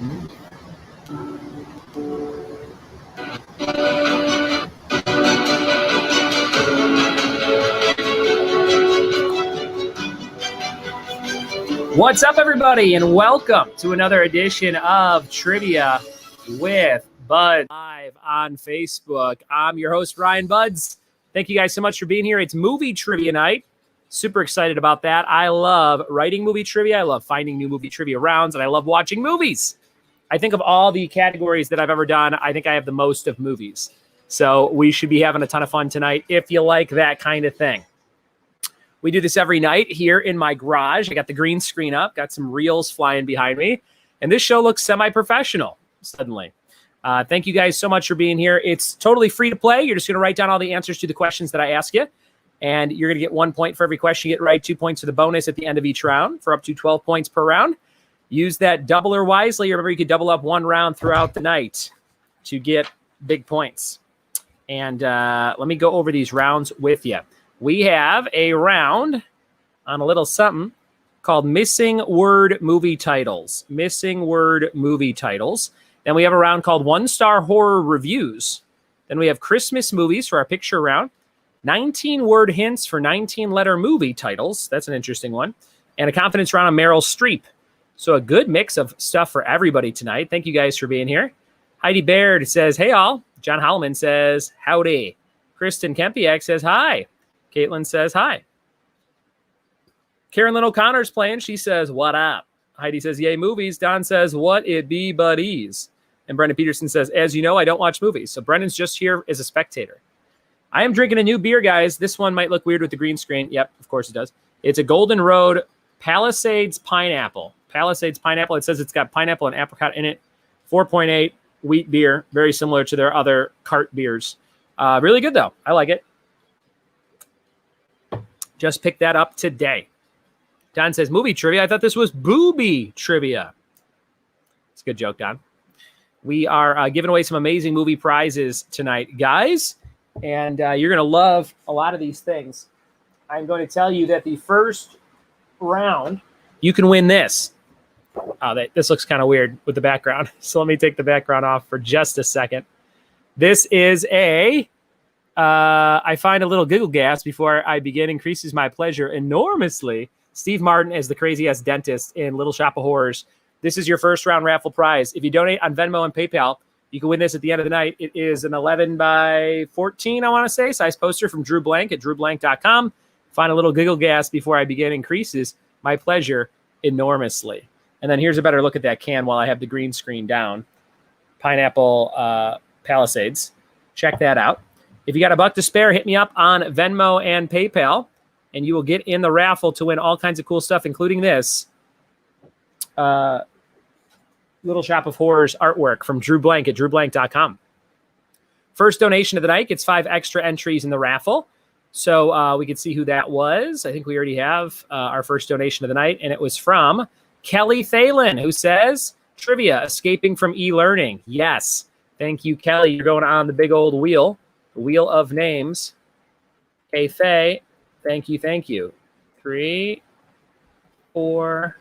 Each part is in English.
What's up, everybody, and welcome to another edition of Trivia with Bud live on Facebook. I'm your host, Ryan Buds. Thank you guys so much for being here. It's movie trivia night. Super excited about that. I love writing movie trivia. I love finding new movie trivia rounds, and I love watching movies. I think of all the categories that I've ever done, I think I have the most of movies. So we should be having a ton of fun tonight if you like that kind of thing. We do this every night here in my garage. I got the green screen up, got some reels flying behind me, and this show looks semi-professional suddenly. Thank you guys so much for being here. It's totally free to play. You're just going to write down all the answers to the questions that I ask you, and you're going to get 1 point for every question you get right, 2 points for the bonus at the end of each round for up to 12 points per round. Use that doubler wisely. Remember, you could double up one round throughout the night to get big points. And let me go over these rounds with you. We have a round on a little something called Missing Word Movie Titles. Missing Word Movie Titles. Then we have a round called One Star Horror Reviews. Then we have Christmas movies for our picture round. 19-word hints for 19-letter movie titles. That's an interesting one. And a confidence round on Meryl Streep. So a good mix of stuff for everybody tonight. Thank you guys for being here. Heidi Baird says, hey all. John Holloman says, howdy. Kristen Kempiak says, hi. Caitlin says, hi. Karen Lynn O'Connor's playing. She says, what up? Heidi says, yay, movies. Don says, what it be buddies? And Brendan Peterson says, as you know, I don't watch movies. So Brendan's just here as a spectator. I am drinking a new beer, guys. This one might look weird with the green screen. Yep, of course it does. It's a Golden Road Palisades Pineapple. Palisades Pineapple. It says it's got pineapple and apricot in it. 4.8 wheat beer. Very similar to their other cart beers. Really good, though. I like it. Just picked that up today. Don says, movie trivia. I thought this was booby trivia. It's a good joke, Don. We are giving away some amazing movie prizes tonight, guys. And you're going to love a lot of these things. I'm going to tell you that the first round, you can win this. This looks kind of weird with the background. So let me take the background off for just a second. This is I find a little giggle gas before I begin increases my pleasure enormously. Steve Martin as the crazy-ass dentist in Little Shop of Horrors. This is your first round raffle prize. If you donate on Venmo and PayPal, you can win this at the end of the night. It is an 11 by 14, I want to say, size poster from Drew Blank at drewblank.com. Find a little giggle gas before I begin increases my pleasure enormously. And then here's a better look at that can while I have the green screen down. Pineapple Palisades. Check that out. If you got $1 to spare, hit me up on Venmo and PayPal, and you will get in the raffle to win all kinds of cool stuff, including this Little Shop of Horrors artwork from Drew Blank at drewblank.com. First donation of the night gets 5 extra entries in the raffle. So we can see who that was. I think we already have our first donation of the night, and it was from Kelly Thalen, who says, trivia, escaping from e-learning. Yes. Thank you, Kelly. You're going on the big old wheel. The wheel of names. Hey, Faye. Thank you. 3, 4,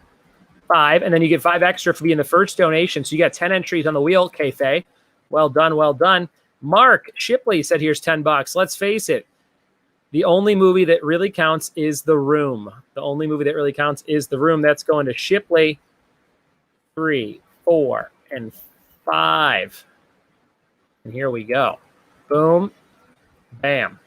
5. And then you get 5 extra for being the first donation. So you got 10 entries on the wheel, K Faye. Well done. Mark Shipley said, here's $10. Let's face it. The only movie that really counts is The Room. The only movie that really counts is The Room. That's going to Shipley. 3, 4, and 5. And here we go. Boom. Bam.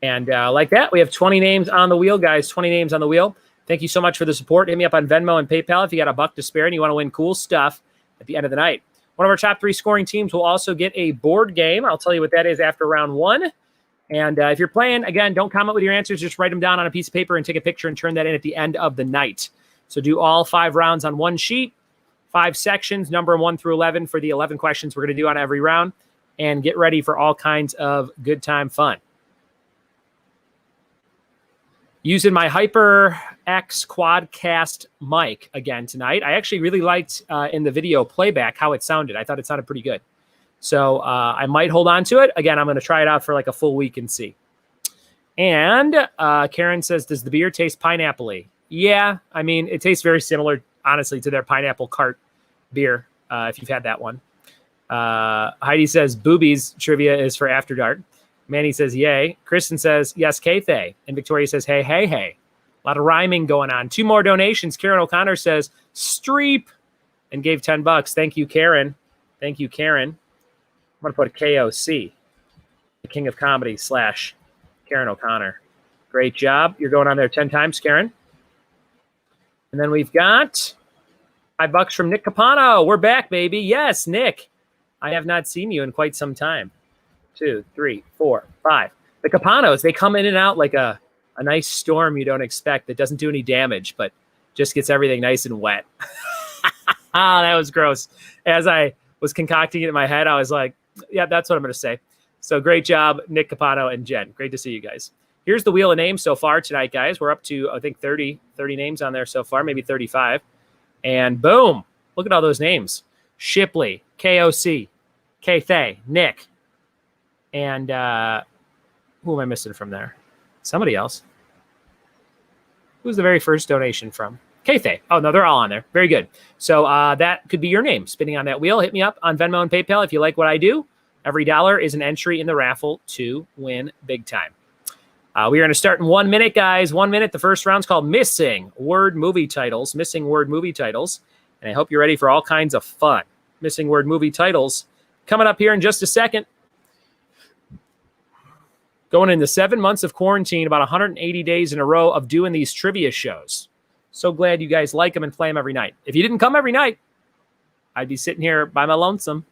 And like that, we have 20 names on the wheel, guys. 20 names on the wheel. Thank you so much for the support. Hit me up on Venmo and PayPal if you got $1 to spare and you want to win cool stuff at the end of the night. One of our top 3 scoring teams will also get a board game. I'll tell you what that is after round 1. And if you're playing, again, don't comment with your answers. Just write them down on a piece of paper and take a picture and turn that in at the end of the night. So do all 5 rounds on one sheet, 5 sections, number 1 through 11 for the 11 questions we're going to do on every round. And get ready for all kinds of good time fun. Using my HyperX Quadcast mic again tonight. I actually really liked in the video playback how it sounded. I thought it sounded pretty good. So I might hold on to it. Again, I'm going to try it out for like a full week and see. And Karen says, does the beer taste pineapple-y? Yeah, I mean, it tastes very similar, honestly, to their pineapple cart beer. if you've had that one. Heidi says boobies trivia is for after dark. Manny says yay. Kristen says yes, Kathay. And Victoria says hey, hey, hey. A lot of rhyming going on. 2 more donations. Karen O'Connor says Streep and gave $10. Thank you, Karen. Thank you, Karen. I'm going to put KOC, the King of Comedy / Karen O'Connor. Great job. You're going on there 10 times, Karen. And then we've got $5 from Nick Capano. We're back, baby. Yes, Nick. I have not seen you in quite some time. 2, 3, 4, 5. The Capanos, they come in and out like a nice storm you don't expect that doesn't do any damage, but just gets everything nice and wet. That was gross. As I was concocting it in my head, I was like, yeah, that's what I'm going to say. So great job, Nick Capano and Jen. Great to see you guys. Here's the wheel of names so far tonight, guys. We're up to, I think, 30 names on there so far, maybe 35. And boom, look at all those names. Shipley, KOC, Kathay, Nick. And who am I missing from there? Somebody else. Who's the very first donation from? Kathay. Oh, no, they're all on there. Very good. So that could be your name spinning on that wheel. Hit me up on Venmo and PayPal if you like what I do. Every $1 is an entry in the raffle to win big time. We are going to start in 1 minute, guys. 1 minute. The first round's called Missing Word Movie Titles. Missing Word Movie Titles. And I hope you're ready for all kinds of fun. Missing Word Movie Titles. Coming up here in just a second. Going into 7 months of quarantine, about 180 days in a row of doing these trivia shows. So glad you guys like them and play them every night. If you didn't come every night, I'd be sitting here by my lonesome.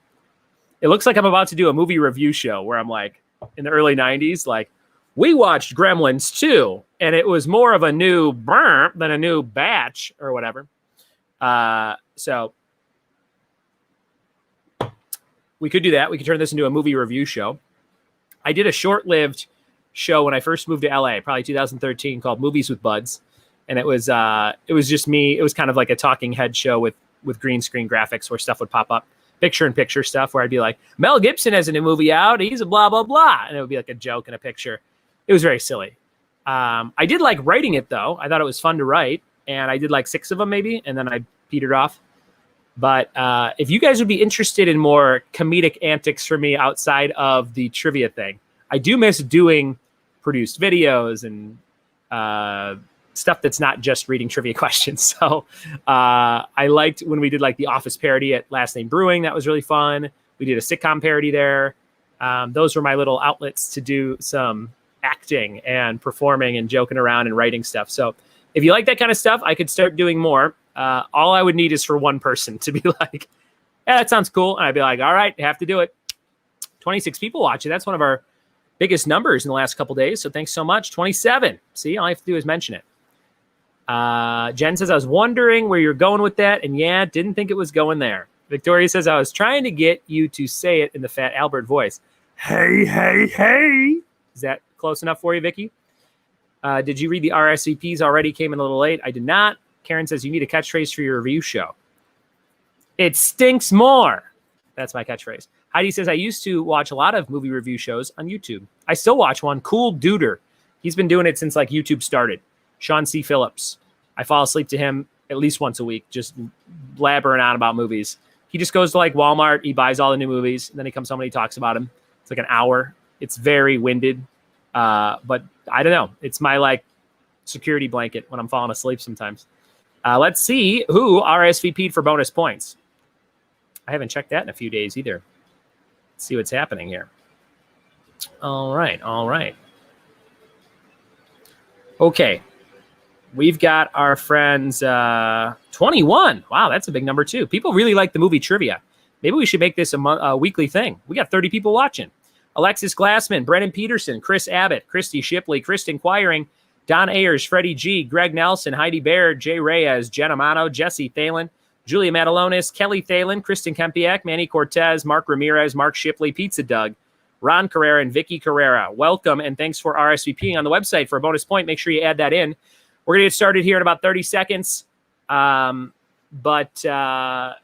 It looks like I'm about to do a movie review show where I'm like, in the early 90s, like, we watched Gremlins 2, and it was more of a new burp than a new batch or whatever. So we could do that. We could turn this into a movie review show. I did a short-lived show when I first moved to LA, probably 2013, called Movies with Buds. And it was just me. It was kind of like a talking head show with green screen graphics where stuff would pop up, picture-in-picture stuff where I'd be like, Mel Gibson has a new movie out. He's a blah, blah, blah. And it would be like a joke and a picture. It was very silly. I did like writing it, though. I thought it was fun to write. And I did like 6 of them maybe, and then I petered off. But if you guys would be interested in more comedic antics for me outside of the trivia thing, I do miss doing produced videos and stuff that's not just reading trivia questions. So I liked when we did like the Office parody at Last Name Brewing. That was really fun. We did a sitcom parody there. Those were my little outlets to do some acting and performing and joking around and writing stuff. So if you like that kind of stuff, I could start doing more. All I would need is for one person to be like, yeah, that sounds cool. And I'd be like, all right, have to do it. 26 people watching. That's one of our biggest numbers in the last couple days. So thanks so much. 27. See, all I have to do is mention it. Jen says, I was wondering where you're going with that. And yeah, didn't think it was going there. Victoria says, I was trying to get you to say it in the Fat Albert voice. Hey, hey, hey. Is that close enough for you, Vicky? Did you read the RSVPs already? Came in a little late. I did not. Karen says, you need a catchphrase for your review show. It stinks more. That's my catchphrase. Heidi says, I used to watch a lot of movie review shows on YouTube. I still watch one. Cool Duder. He's been doing it since like YouTube started. Sean C. Phillips. I fall asleep to him at least once a week, just blabbering on about movies. He just goes to like Walmart. He buys all the new movies. And then he comes home and he talks about them. It's like an hour. It's very winded. But I don't know. It's my like security blanket when I'm falling asleep sometimes. Let's see who RSVP'd for bonus points. I haven't checked that in a few days either. Let's see what's happening here. All right. Okay. We've got our friends 21. Wow, that's a big number too. People really like the movie trivia. Maybe we should make this a weekly thing. We got 30 people watching. Alexis Glassman, Brennan Peterson, Chris Abbott, Christy Shipley, Kristen Quiring, Don Ayers, Freddie G, Greg Nelson, Heidi Baird, Jay Reyes, Jen Amano, Jesse Thalen, Julia Matalonis, Kelly Thalen, Kristen Kempiak, Manny Cortez, Mark Ramirez, Mark Shipley, Pizza Doug, Ron Carrera, and Vicky Carrera. Welcome, and thanks for RSVPing on the website for a bonus point. Make sure you add that in. We're going to get started here in about 30 seconds. But I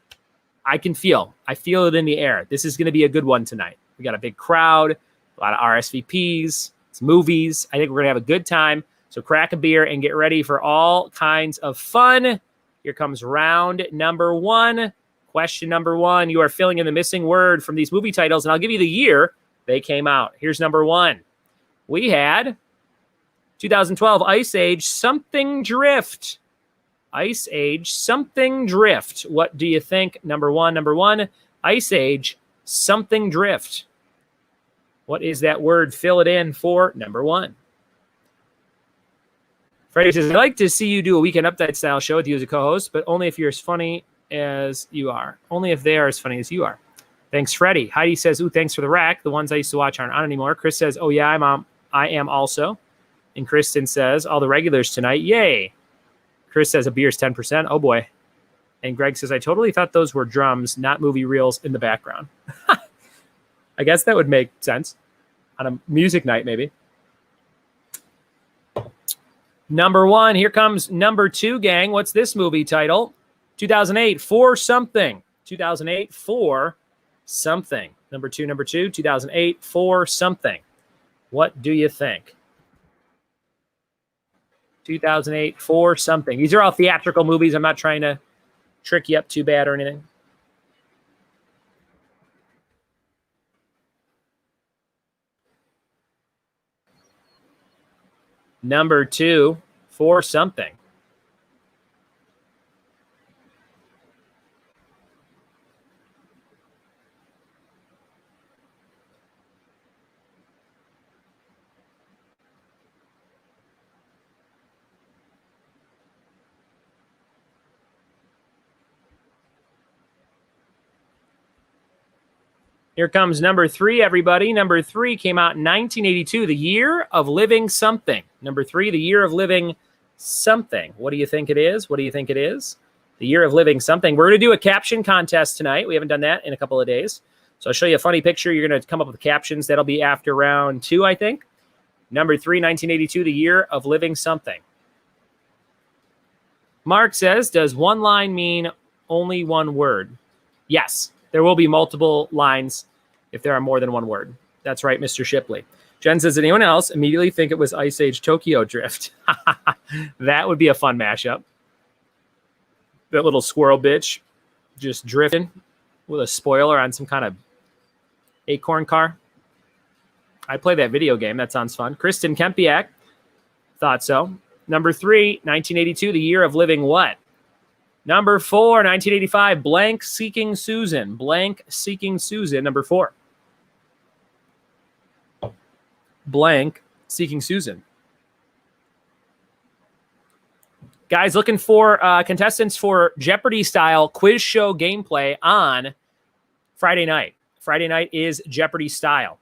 feel it in the air. This is going to be a good one tonight. We got a big crowd, a lot of RSVPs, it's movies. I think we're going to have a good time. So crack a beer and get ready for all kinds of fun. Here comes round number 1. Question number 1. You are filling in the missing word from these movie titles, and I'll give you the year they came out. Here's number 1. We had 2012 Ice Age Something Drift. Ice Age Something Drift. What do you think? Number 1. Ice Age Something Drift. What is that word? Fill it in for number 1. Freddie says, I'd like to see you do a Weekend Update style show with you as a co-host, but only if you're as funny as you are. Only if they are as funny as you are. Thanks, Freddie. Heidi says, ooh, thanks for the rack. The ones I used to watch aren't on anymore. Chris says, oh, yeah, I am also. And Kristen says, all the regulars tonight. Yay. Chris says, a beer's 10%. Oh, boy. And Greg says, I totally thought those were drums, not movie reels in the background. I guess that would make sense on a music night, maybe. Number 1, here comes number 2, gang. What's this movie title? 2008, For Something. 2008, For Something. Number 2, 2008, For Something. What do you think? 2008, For Something. These are all theatrical movies. I'm not trying to trick you up too bad or anything. Number 2, For Something. Here comes number 3, everybody. Number 3 came out in 1982, The Year of Living Something. Number 3, The Year of Living Something. What do you think it is? What do you think it is? The Year of Living Something. We're going to do a caption contest tonight. We haven't done that in a couple of days. So I'll show you a funny picture. You're going to come up with captions. That'll be after round 2, I think. Number 3, 1982, The Year of Living Something. Mark says, does one line mean only one word? Yes, there will be multiple lines if there are more than one word. That's right, Mr. Shipley. Jen says, did anyone else immediately think it was Ice Age Tokyo Drift? That would be a fun mashup. That little squirrel bitch just drifting with a spoiler on some kind of acorn car. I play that video game. That sounds fun. Kristen Kempiak thought so. Number 3, 1982, The Year of Living What? Number 4, 1985, Blank Seeking Susan. Blank Seeking Susan, number 4. Blank Seeking Susan. Guys, looking for contestants for Jeopardy-style quiz show gameplay on Friday night. Friday night is Jeopardy-style.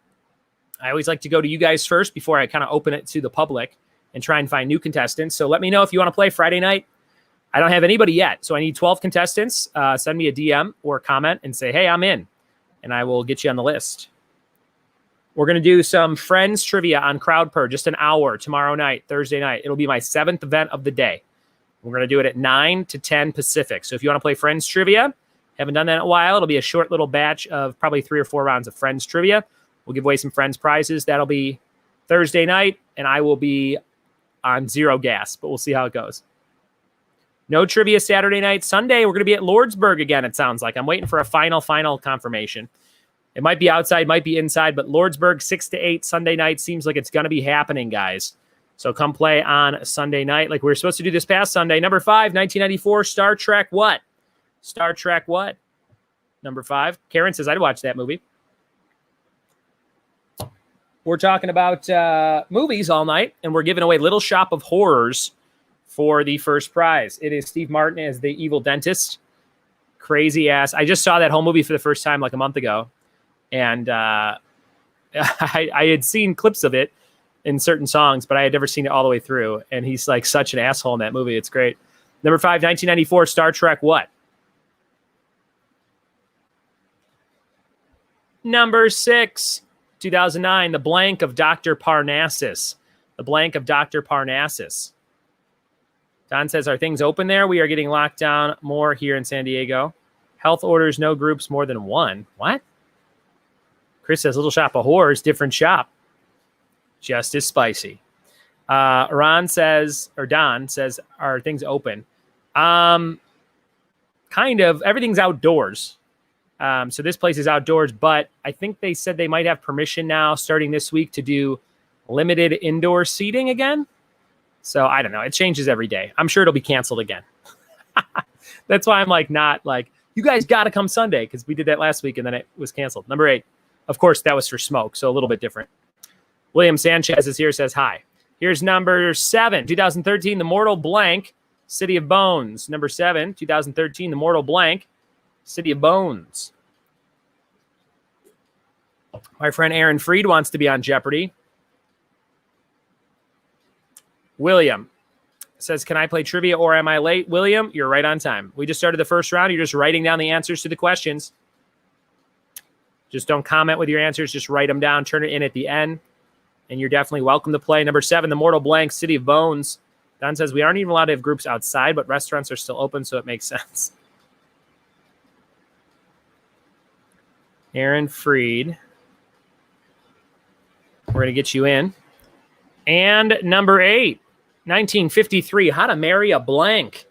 I always like to go to you guys first before I kind of open it to the public and try and find new contestants. So let me know if you want to play Friday night. I don't have anybody yet, so I need 12 contestants. Send me a DM or comment and say, hey, I'm in, and I will get you on the list. We're going to do some Friends trivia on CrowdPurr, just an hour tomorrow night, Thursday night. It'll be my 7th event of the day. We're going to do it at 9 to 10 Pacific. So if you want to play Friends trivia, haven't done that in a while, it'll be a short little batch of probably 3 or 4 rounds of Friends trivia. We'll give away some Friends prizes. That'll be Thursday night, and I will be on zero gas, but we'll see how it goes. No trivia Saturday night. Sunday, we're going to be at Lordsburg again, it sounds like. I'm waiting for a final confirmation. It might be outside, might be inside, but Lordsburg 6 to 8 Sunday night seems like it's going to be happening, guys. So come play on Sunday night like we were supposed to do this past Sunday. Number 5, 1994, Star Trek what? Star Trek what? Number 5. Karen says, I'd watch that movie. We're talking about movies all night, and we're giving away Little Shop of Horrors for the first prize. It is Steve Martin as the evil dentist. Crazy ass. I just saw that whole movie for the first time like a month ago. And I had seen clips of it in certain songs, but I had never seen it all the way through. And he's like such an asshole in that movie. It's great. Number 5, 1994, Star Trek what? Number 6, 2009, The Blank of Dr. Parnassus. The Blank of Dr. Parnassus. Don says, are things open there? We are getting locked down more here in San Diego. Health orders, no groups more than 1. What? Chris says, Little Shop of Horrors, different shop. Just as spicy. Don says, are things open? kind of everything's outdoors. So this place is outdoors, but I think they said they might have permission now starting this week to do limited indoor seating again. So I don't know. It changes every day. I'm sure it'll be canceled again. That's why I'm like, not like, you guys got to come Sunday, because we did that last week and then it was canceled. Number 8. Of course, that was for smoke, so a little bit different. William Sanchez is here, says hi. Here's number 7, 2013, The Mortal Blank, City of Bones. Number 7, 2013, The Mortal Blank, City of Bones. My friend Aaron Freed wants to be on Jeopardy. William says, can I play trivia or am I late? William, you're right on time. We just started the first round. You're just writing down the answers to the questions. Just don't comment with your answers. Just write them down. Turn it in at the end. And you're definitely welcome to play. Number 7, The Mortal Blank, City of Bones. Don says, we aren't even allowed to have groups outside, but restaurants are still open, so it makes sense. Aaron Freed. We're going to get you in. And number 8, 1953, How to Marry a Blank.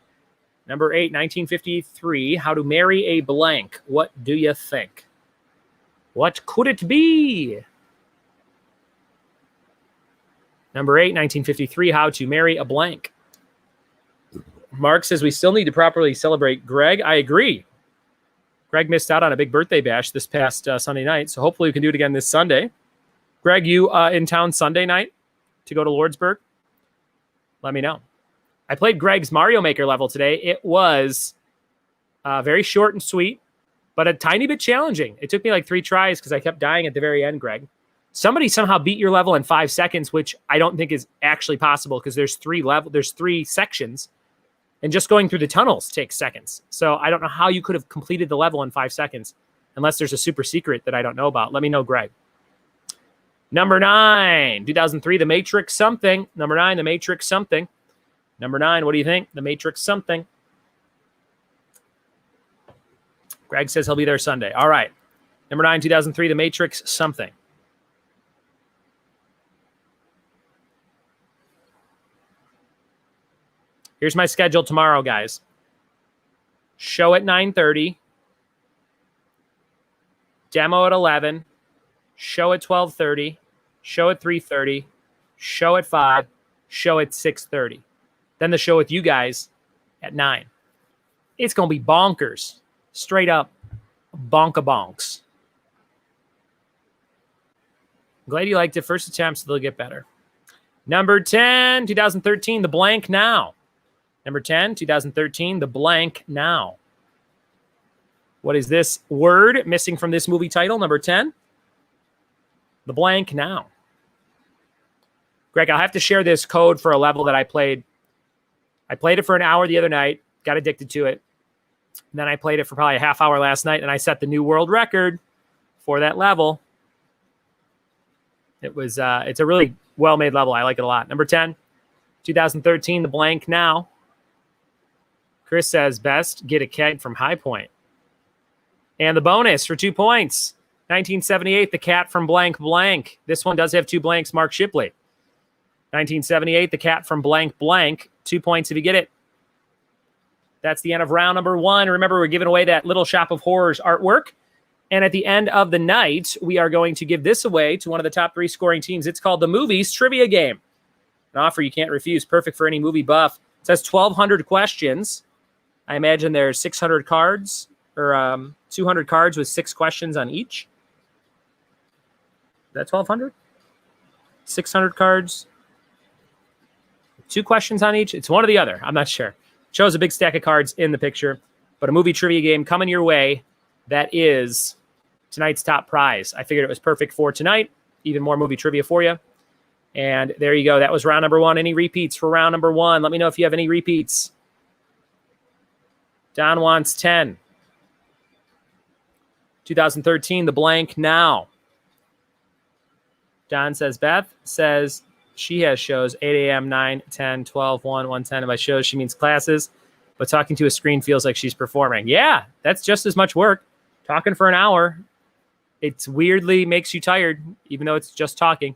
Number 8, 1953, How to Marry a Blank. What do you think? What could it be? Number 8, 1953, How to Marry a Blank. Mark says we still need to properly celebrate Greg. I agree. Greg missed out on a big birthday bash this past Sunday night, so hopefully we can do it again this Sunday. Greg, you in town Sunday night to go to Lordsburg? Let me know. I played Greg's Mario Maker level today. It was very short and sweet, but a tiny bit challenging. It took me like 3 tries because I kept dying at the very end, Greg. Somebody somehow beat your level in 5 seconds, which I don't think is actually possible because there's 3 sections, and just going through the tunnels takes seconds. So I don't know how you could have completed the level in 5 seconds unless there's a super secret that I don't know about. Let me know, Greg. Number 9, 2003, The Matrix Something. Number 9, The Matrix Something. Number 9, what do you think? The Matrix Something. Greg says he'll be there Sunday. All right. Number 9, 2003, The Matrix Something. Here's my schedule tomorrow, guys. Show at 9:30. Demo at 11. Show at 12:30. Show at 3:30. Show at 5. Show at 6:30. Then the show with you guys at 9. It's going to be bonkers. Straight up bonka-bonks. Glad you liked it. First attempts, they'll get better. Number 10, 2013, The Blank Now. Number 10, 2013, The Blank Now. What is this word missing from this movie title? Number 10, The Blank Now. Greg, I'll have to share this code for a level that I played. I played it for an hour the other night, got addicted to it. And then I played it for probably a half hour last night, and I set the new world record for that level. It's a really well-made level. I like it a lot. Number 10, 2013, The Blank Now. Chris says, best get a keg from High Point. And the bonus for 2 points, 1978, The Cat from Blank Blank. This one does have 2 blanks, Mark Shipley. 1978, The Cat from Blank Blank. 2 points if you get it. That's the end of round number 1. Remember, we're giving away that Little Shop of Horrors artwork. And at the end of the night, we are going to give this away to one of the top 3 scoring teams. It's called the Movies Trivia Game. An offer you can't refuse. Perfect for any movie buff. It says 1,200 questions. I imagine there's 600 cards or 200 cards with 6 questions on each. Is that 1,200? 600 cards. 2 questions on each. It's one or the other. I'm not sure. Shows a big stack of cards in the picture, but a movie trivia game coming your way. That is tonight's top prize. I figured it was perfect for tonight. Even more movie trivia for you. And there you go. That was round number 1. Any repeats for round number 1? Let me know if you have any repeats. Don wants 10. 2013, The Blank Now. Don says, Beth says she has shows 8 a.m., 9, 10, 12, 1, 1, 10. And by shows, she means classes. But talking to a screen feels like she's performing. Yeah, that's just as much work. Talking for an hour, it's weirdly makes you tired, even though it's just talking.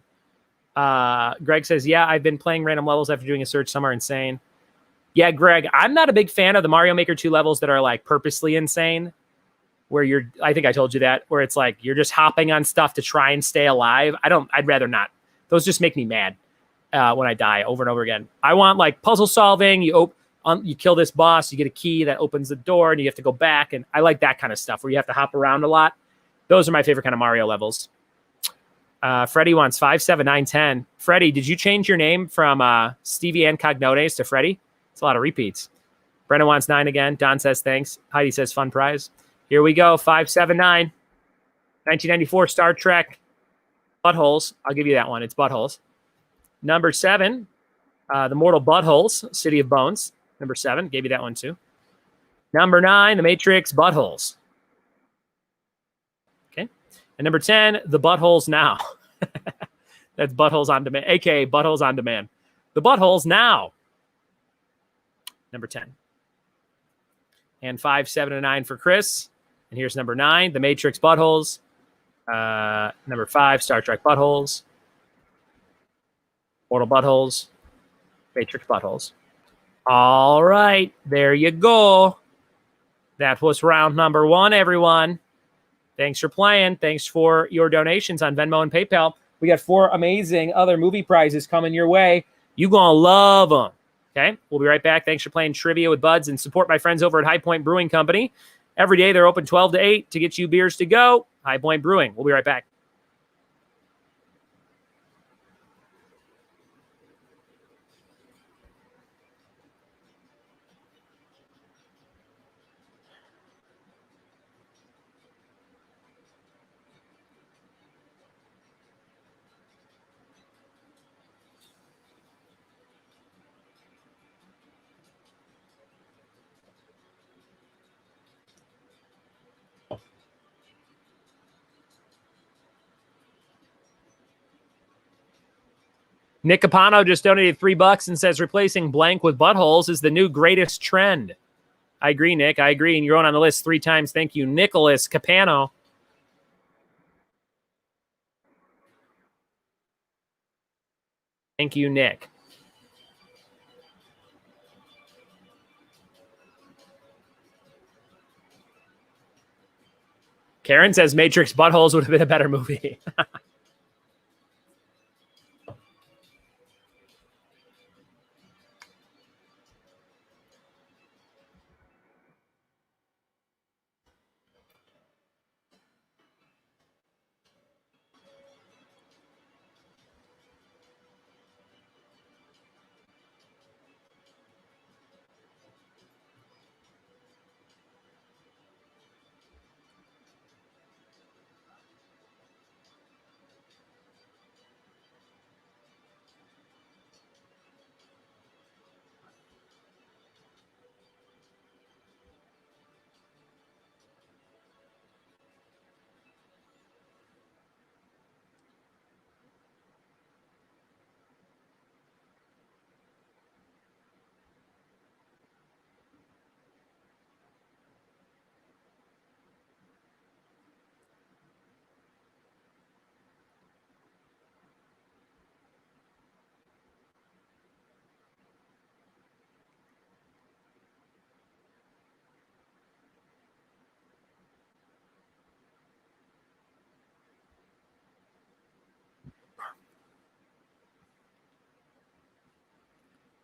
Greg says, yeah, I've been playing random levels after doing a search. Some are insane. Yeah, Greg, I'm not a big fan of the Mario Maker 2 levels that are like purposely insane, where I think I told you that, where it's like you're just hopping on stuff to try and stay alive. I'd rather not. Those just make me mad when I die over and over again. I want like puzzle solving. You kill this boss, you get a key that opens the door, and you have to go back. And I like that kind of stuff where you have to hop around a lot. Those are my favorite kind of Mario levels. Freddie wants 5, 7, 9, 10. Freddie, did you change your name from Stevie Incognotes to Freddie? It's a lot of repeats. Brennan wants 9 again. Don says thanks. Heidi says fun prize. Here we go. 5, 7, 9. 1994 Star Trek. Buttholes. I'll give you that one. It's Buttholes. Number 7, The Mortal Buttholes, City of Bones. Number 7. Gave you that one too. Number 9, The Matrix Buttholes. Okay. And number 10, The Buttholes Now. That's Buttholes on Demand, aka Buttholes on Demand. The Buttholes Now. Number 10. And 5, 7, and 9 for Chris. And here's number 9, The Matrix Buttholes. Number 5, Star Trek Buttholes. Mortal Buttholes. Matrix Buttholes. All right. There you go. That was round number 1, everyone. Thanks for playing. Thanks for your donations on Venmo and PayPal. We got 4 amazing other movie prizes coming your way. You're going to love them. Okay, we'll be right back. Thanks for playing Trivia with Buds, and support my friends over at High Point Brewing Company. Every day they're open 12 to 8 to get you beers to go. High Point Brewing. We'll be right back. Nick Capano just donated $3 and says replacing blank with buttholes is the new greatest trend. I agree, Nick. I agree. And you're on the list 3 times. Thank you, Nicholas Capano. Thank you, Nick. Karen says Matrix Buttholes would have been a better movie.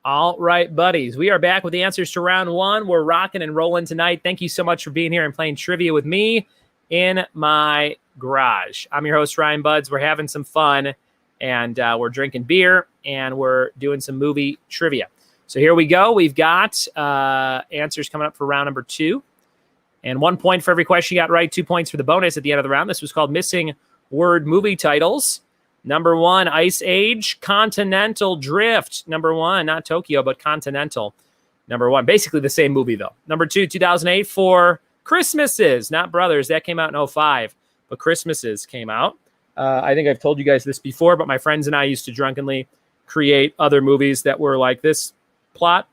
All right, buddies. We are back with the answers to round 1. We're rocking and rolling tonight. Thank you so much for being here and playing trivia with me in my garage. I'm your host, Ryan Buds. We're having some fun, and we're drinking beer, and we're doing some movie trivia. So here we go. We've got answers coming up for round number 2. And 1 point for every question you got right, 2 points for the bonus at the end of the round. This was called Missing Word Movie Titles. Number 1, Ice Age, Continental Drift. Number 1, not Tokyo, but Continental. Number 1, basically the same movie, though. Number 2, 2008 for Christmases, not Brothers. That came out in 2005, but Christmases came out. I think I've told you guys this before, but my friends and I used to drunkenly create other movies that were like this plot.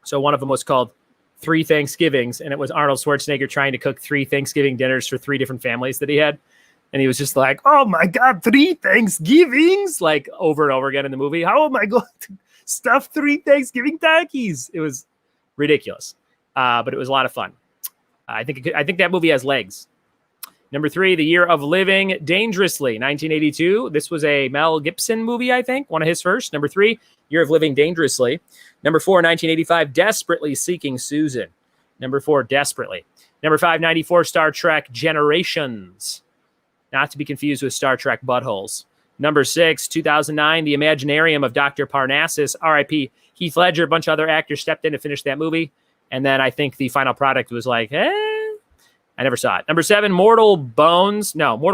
So one of them was called 3 Thanksgivings, and it was Arnold Schwarzenegger trying to cook 3 Thanksgiving dinners for 3 different families that he had. And he was just like, oh my God, 3 Thanksgivings, like over and over again in the movie. How am I going to stuffed 3 Thanksgiving turkeys. It was ridiculous, but it was a lot of fun. I think that movie has legs. Number 3, The Year of Living Dangerously, 1982. This was a Mel Gibson movie, I think, one of his first. Number 3, Year of Living Dangerously. Number 4, 1985, Desperately Seeking Susan. Number 4, Desperately. Number 5, 94, Star Trek Generations. Not to be confused with Star Trek Buttholes. Number 6, 2009, The Imaginarium of Dr. Parnassus, R.I.P. Heath Ledger, a bunch of other actors stepped in to finish that movie. And then I think the final product was like, I never saw it. Number 7, Mortal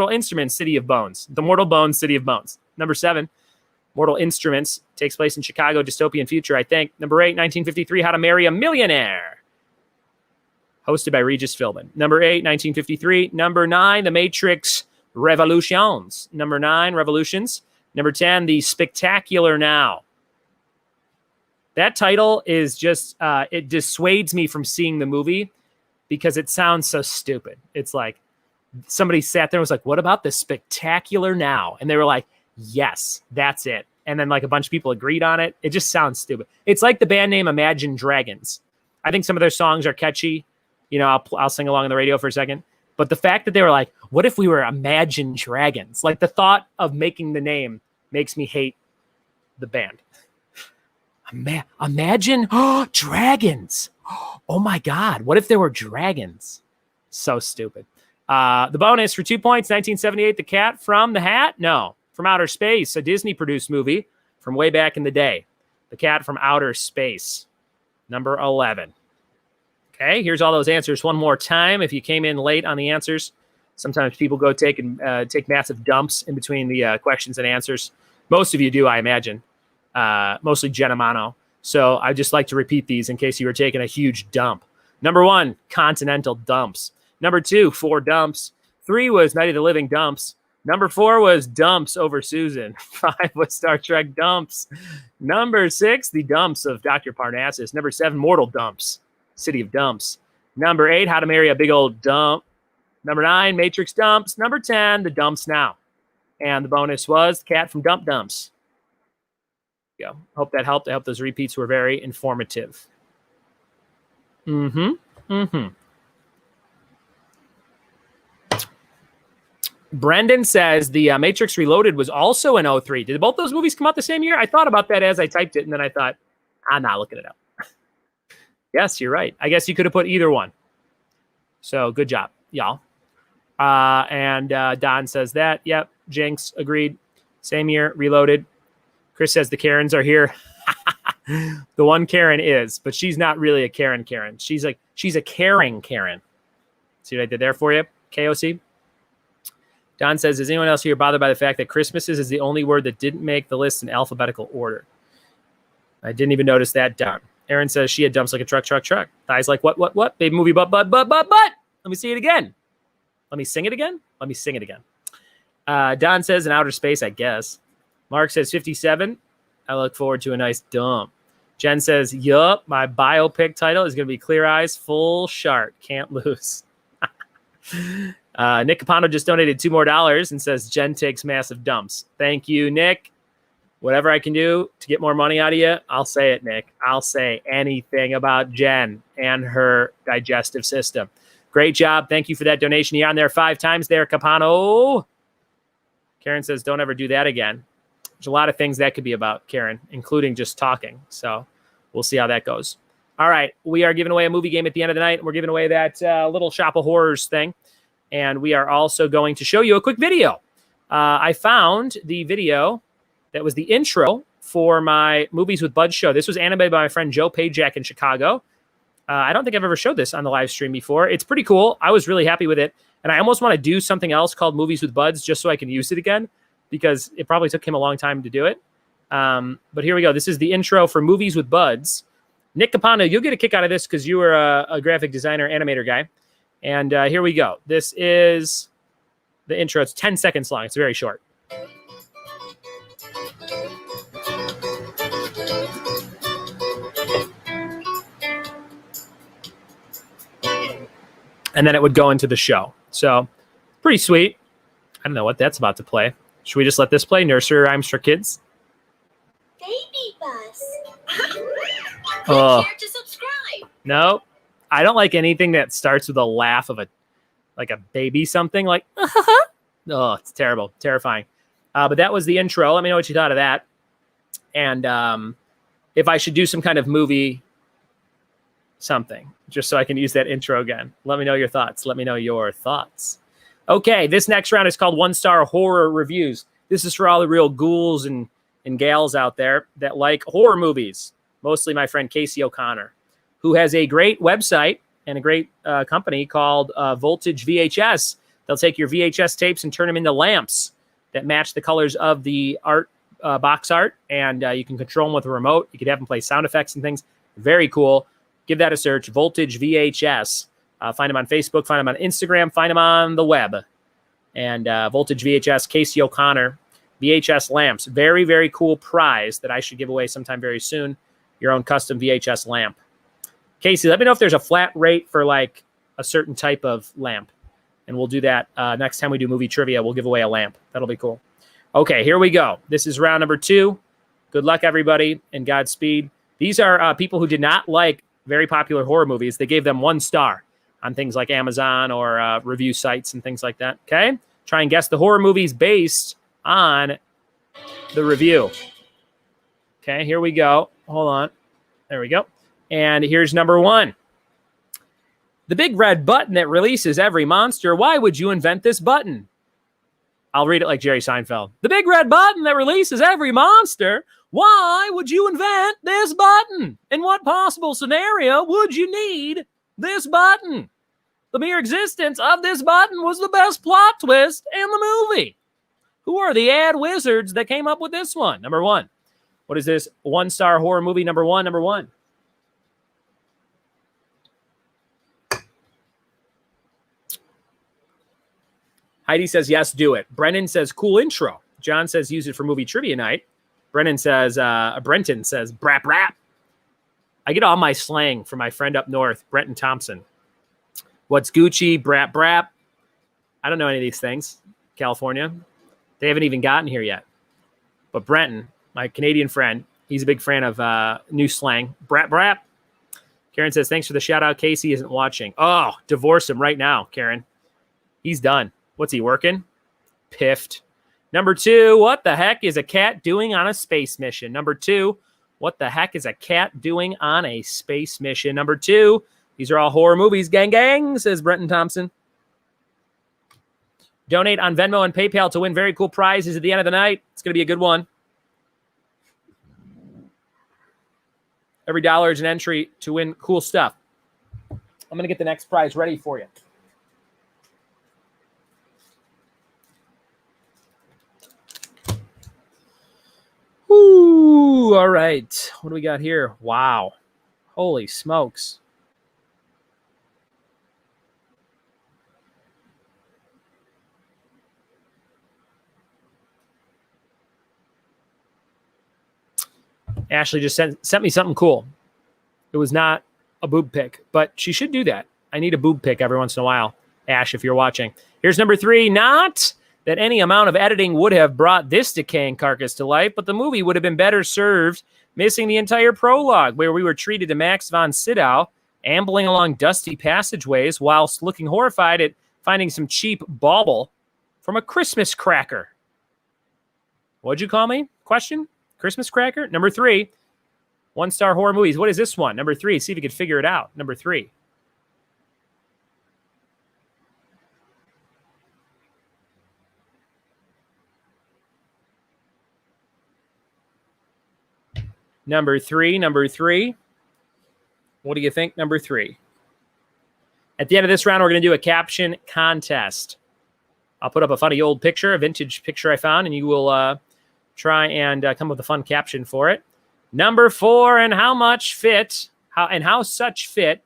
Instruments, City of Bones. The Mortal Bones, City of Bones. Number 7, Mortal Instruments, takes place in Chicago, dystopian future, I think. Number 8, 1953, How to Marry a Millionaire, hosted by Regis Philbin. Number 8, 1953. Number 9, The Matrix Revolutions. Number 9, Revolutions. Number 10, The Spectacular Now. That title is just, it dissuades me from seeing the movie because it sounds so stupid. It's like somebody sat there and was like, what about The Spectacular Now? And they were like, yes, that's it. And then like a bunch of people agreed on it. It just sounds stupid. It's like the band name Imagine Dragons. I think some of their songs are catchy. You know, I'll sing along on the radio for a second. But the fact that they were like, what if we were Imagine Dragons? Like the thought of making the name makes me hate the band. Imagine dragons. Oh my God. What if there were dragons? So stupid. The bonus for 2 points, 1978, The Cat from the Hat? No, From Outer Space, a Disney produced movie from way back in the day. The Cat from Outer Space. Number 11. Okay, here's all those answers one more time. If you came in late on the answers, sometimes people go take massive dumps in between the questions and answers. Most of you do, I imagine. Mostly Genamano. So I just like to repeat these in case you were taking a huge dump. Number 1, Continental Dumps. Number 2, 4 Dumps. 3 was Night of the Living Dumps. Number 4 was Dumps over Susan. 5 was Star Trek Dumps. Number 6, The Dumps of Dr. Parnassus. Number 7, Mortal Dumps, City of Dumps. Number 8, How to Marry a Big Old Dump. Number 9, Matrix Dumps. Number 10, The Dumps Now. And the bonus was The Cat from Dump Dumps. Yeah, hope that helped. I hope those repeats were very informative. Brendan says the Matrix Reloaded was also in 2003. Did both those movies come out the same year? I thought about that as I typed it, and then I thought, I'm not looking it up. Yes, you're right. I guess you could have put either one. So good job, y'all. And Don says that. Yep, Jinx agreed. Same year, Reloaded. Chris says the Karens are here. The one Karen is, but she's not really a Karen. She's a caring Karen. See what I did there for you? KOC. Don says, is anyone else here bothered by the fact that Christmases is the only word that didn't make the list in alphabetical order? I didn't even notice that, Don. Aaron says she had dumps like a truck. Thighs like what? Baby movie, but. Let me see it again. Let me sing it again. Don says in outer space, I guess. Mark says 57. I look forward to a nice dump. Jen says, yup, my biopic title is going to be Clear Eyes, Full Shark. Can't lose. Nick Capano just donated $2 more and says Jen takes massive dumps. Thank you, Nick. Whatever I can do to get more money out of you, I'll say it, Nick. I'll say anything about Jen and her digestive system. Great job. Thank you for that donation. You're on there 5 times there, Capano. Karen says, don't ever do that again. There's a lot of things that could be about, Karen, including just talking. So we'll see how that goes. All right. We are giving away a movie game at the end of the night. We're giving away that little Shop of Horrors thing. And we are also going to show you a quick video. I found the video that was the intro for my Movies with Buds show. This was animated by my friend Joe Pajak in Chicago. I don't think I've ever showed this on the live stream before. It's pretty cool. I was really happy with it. And I almost want to do something else called Movies with Buds just so I can use it again, because it probably took him a long time to do it. But here we go. This is the intro for Movies with Buds. Nick Capano, you'll get a kick out of this because you were a graphic designer, animator guy. And here we go. This is the intro. It's 10 seconds long. It's very short. And then it would go into the show. So pretty sweet. I don't know what that's about to play. Should we just let this play? Nursery rhymes for kids? Baby bus. Oh. To subscribe. No, I don't like anything that starts with a laugh of a baby something like. Oh, it's terrible, terrifying. But that was the intro. Let me know what you thought of that, and if I should do some kind of movie something, just so I can use that intro again. Let me know your thoughts. Let me know your thoughts. Okay, this next round is called 1-Star Horror Reviews. This is for all the real ghouls and gals out there that like horror movies. Mostly my friend Casey O'Connor, who has a great website and a great company called Voltage VHS. They'll take your VHS tapes and turn them into lamps that match the colors of the art, box art, and you can control them with a remote. You could have them play sound effects and things. Very cool. Give that a search, Voltage VHS. Find them on Facebook, find them on Instagram, find them on the web. And Voltage VHS, Casey O'Connor, VHS lamps. Very, very cool prize that I should give away sometime very soon. Your own custom VHS lamp. Casey, let me know if there's a flat rate for like a certain type of lamp. And we'll do that next time we do movie trivia. We'll give away a lamp. That'll be cool. Okay, here we go. This is round number 2. Good luck, everybody, and Godspeed. These are people who did not like very popular horror movies. They gave them 1 star on things like Amazon or review sites and things like that. Okay? Try and guess the horror movies based on the review. Okay, here we go. Hold on. There we go. And here's number 1. The big red button that releases every monster. Why would you invent this button? I'll read it like Jerry Seinfeld. The big red button that releases every monster. Why would you invent this button? In what possible scenario would you need this button? The mere existence of this button was the best plot twist in the movie. Who are the ad wizards that came up with this one? Number 1. What is this 1-star horror movie? Number 1. Number 1. Heidi says, yes, do it. Brennan says, cool intro. John says, use it for movie trivia night. Brenton says, brap, brap. I get all my slang from my friend up north, Brenton Thompson. What's Gucci, brap, brap? I don't know any of these things. California. They haven't even gotten here yet. But Brenton, my Canadian friend, he's a big fan of new slang. Brap, brap. Karen says, thanks for the shout out. Casey isn't watching. Oh, divorce him right now, Karen. He's done. What's he working? Piffed. Number 2, what the heck is a cat doing on a space mission? Number 2, what the heck is a cat doing on a space mission? Number 2, these are all horror movies. Gang, gang, says Brenton Thompson. Donate on Venmo and PayPal to win very cool prizes at the end of the night. It's going to be a good one. Every dollar is an entry to win cool stuff. I'm going to get the next prize ready for you. Ooh, all right. What do we got here? Wow. Holy smokes. Ashley just sent me something cool. It was not a boob pic, but she should do that. I need a boob pic every once in a while. Ash, if you're watching. Here's number 3. Not that any amount of editing would have brought this decaying carcass to life, but the movie would have been better served missing the entire prologue, where we were treated to Max von Sydow ambling along dusty passageways whilst looking horrified at finding some cheap bauble from a Christmas cracker. What'd you call me? Question? Christmas cracker? Number 3, 1-star horror movies. What is this one? Number 3, see if you could figure it out. Number 3. Number 3. What do you think? Number 3. At the end of this round, we're going to do a caption contest. I'll put up a funny old picture, a vintage picture I found, and you will try and come up with a fun caption for it. Number 4, and how such fit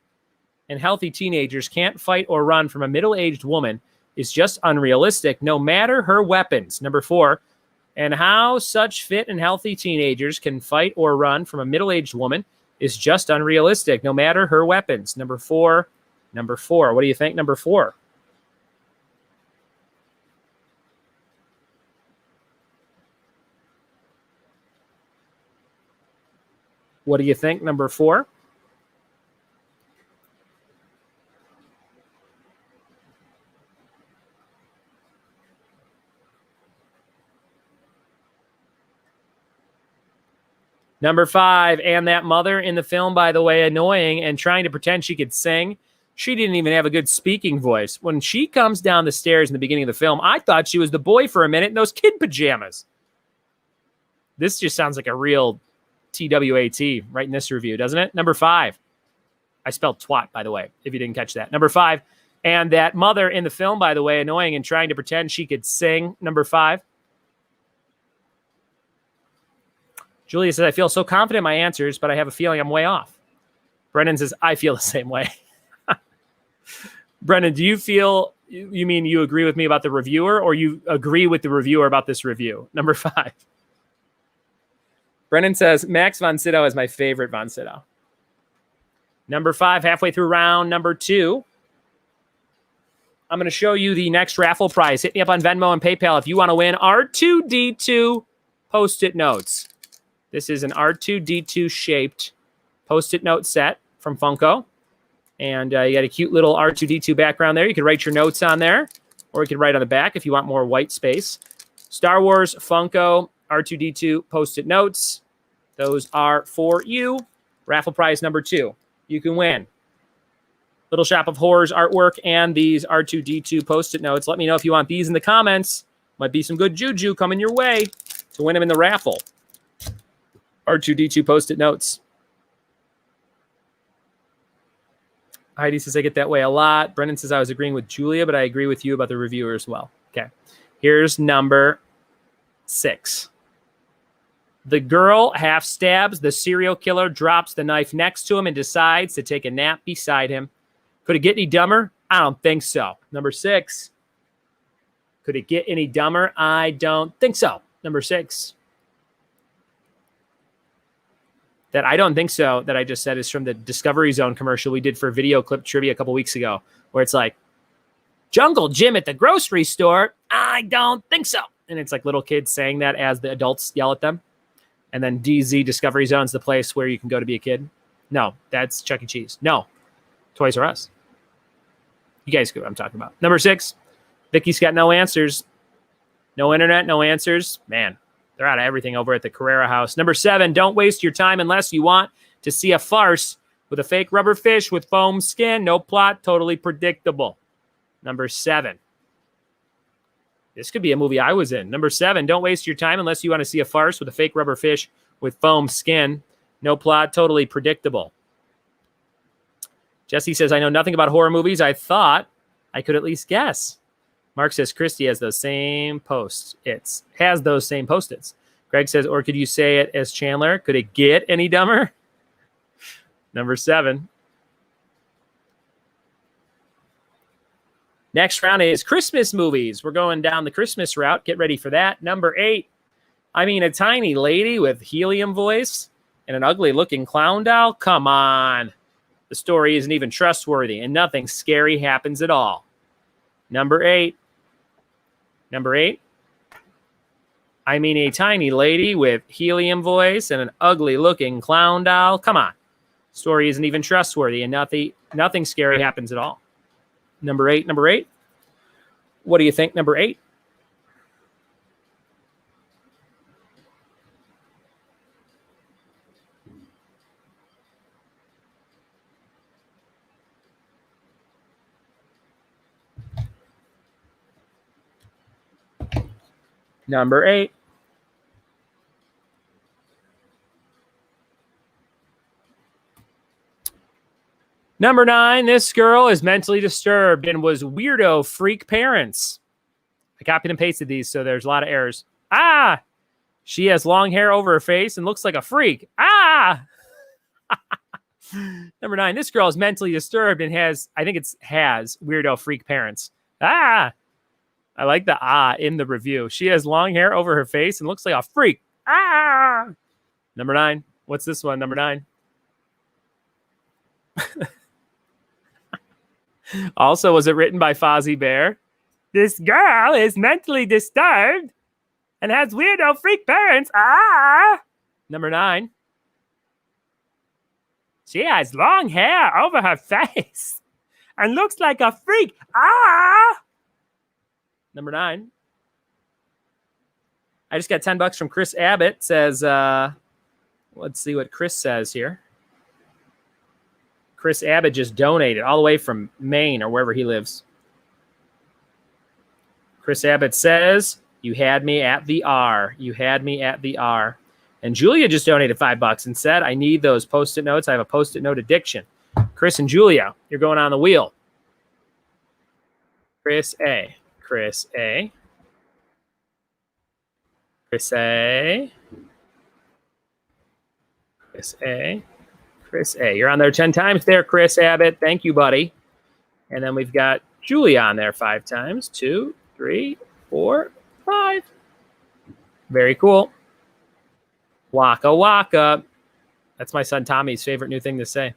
and healthy teenagers can't fight or run from a middle-aged woman is just unrealistic, no matter her weapons. Number 4, and how such fit and healthy teenagers can fight or run from a middle-aged woman is just unrealistic, no matter her weapons. Number 4. What do you think? Number 4. What do you think? Number 4. Number 5, and that mother in the film, by the way, annoying and trying to pretend she could sing. She didn't even have a good speaking voice. When she comes down the stairs in the beginning of the film, I thought she was the boy for a minute in those kid pajamas. This just sounds like a real TWAT right in this review, doesn't it? Number 5. I spelled twat, by the way, if you didn't catch that. Number 5, and that mother in the film, by the way, annoying and trying to pretend she could sing. Number 5. Julia says, I feel so confident in my answers, but I have a feeling I'm way off. Brendan says, I feel the same way. Brendan, do you feel, you mean you agree with me about the reviewer, or you agree with the reviewer about this review? Number 5. Brendan says, Max von Sydow is my favorite von Sydow. Number 5, halfway through round number 2. I'm going to show you the next raffle prize. Hit me up on Venmo and PayPal if you want to win R2-D2 Post-it notes. This is an R2-D2 shaped Post-it note set from Funko. And you got a cute little R2-D2 background there. You can write your notes on there, or you can write on the back if you want more white space. Star Wars Funko R2-D2 Post-it notes. Those are for you. Raffle prize number 2. You can win Little Shop of Horrors artwork and these R2-D2 Post-it notes. Let me know if you want these in the comments. Might be some good juju coming your way to win them in the raffle. R2-D2 Post-it notes. Heidi says, I get that way a lot. Brendan says, I was agreeing with Julia, but I agree with you about the reviewer as well. Okay. Here's number 6. The girl half stabs the serial killer, drops the knife next to him, and decides to take a nap beside him. Could it get any dumber? I don't think so. Number 6. Could it get any dumber? I don't think so. Number 6. That I don't think so that I just said is from the Discovery Zone commercial we did for Video Clip Trivia a couple weeks ago, where it's like, Jungle Jim at the grocery store, I don't think so. And it's like little kids saying that as the adults yell at them. And then DZ, Discovery Zone's the place where you can go to be a kid. No, that's Chuck E. Cheese. No, Toys R Us. You guys get what I'm talking about. Number 6, Vicky's got no answers. No internet, no answers. Man, they're out of everything over at the Carrera house. Number 7, don't waste your time unless you want to see a farce with a fake rubber fish with foam skin. No plot, totally predictable. Number 7. This could be a movie I was in. Number 7, don't waste your time unless you want to see a farce with a fake rubber fish with foam skin. No plot, totally predictable. Jesse says, I know nothing about horror movies. I thought I could at least guess. Mark says, Christy has those same post-its. Has those same post-its. Greg says, or could you say it as Chandler? Could it get any dumber? Number 7. Next round is Christmas movies. We're going down the Christmas route. Get ready for that. Number 8. I mean, a tiny lady with helium voice and an ugly-looking clown doll? Come on. The story isn't even trustworthy, and nothing scary happens at all. Number 8. Number 8. I mean, a tiny lady with helium voice and an ugly-looking clown doll? Come on. Story isn't even trustworthy, and nothing scary happens at all. Number 8. Number 8. What do you think? Number 8. Number 8. Number 9, this girl is mentally disturbed and was weirdo freak parents. I copied and pasted these, so there's a lot of errors. Ah! She has long hair over her face and looks like a freak. Ah! Number 9, this girl is mentally disturbed and has weirdo freak parents. Ah! I like the in the review. She has long hair over her face and looks like a freak. Ah! Number 9. What's this one? Number 9. Also, was it written by Fozzie Bear? This girl is mentally disturbed and has weirdo freak parents. Ah! Number 9. She has long hair over her face and looks like a freak. Ah! Number 9. I just got $10 from Chris Abbott. Says, let's see what Chris says here. Chris Abbott just donated all the way from Maine or wherever he lives. Chris Abbott says, you had me at the R. You had me at the R. And Julia just donated $5 and said, I need those Post-it notes. I have a Post-it note addiction. Chris and Julia, you're going on the wheel. Chris A. Chris A. Chris A. Chris A. Chris A. You're on there 10 times there, Chris Abbott. Thank you, buddy. And then we've got Julia on there 5 times. 2, 3, 4, 5. Very cool. Waka waka. That's my son Tommy's favorite new thing to say.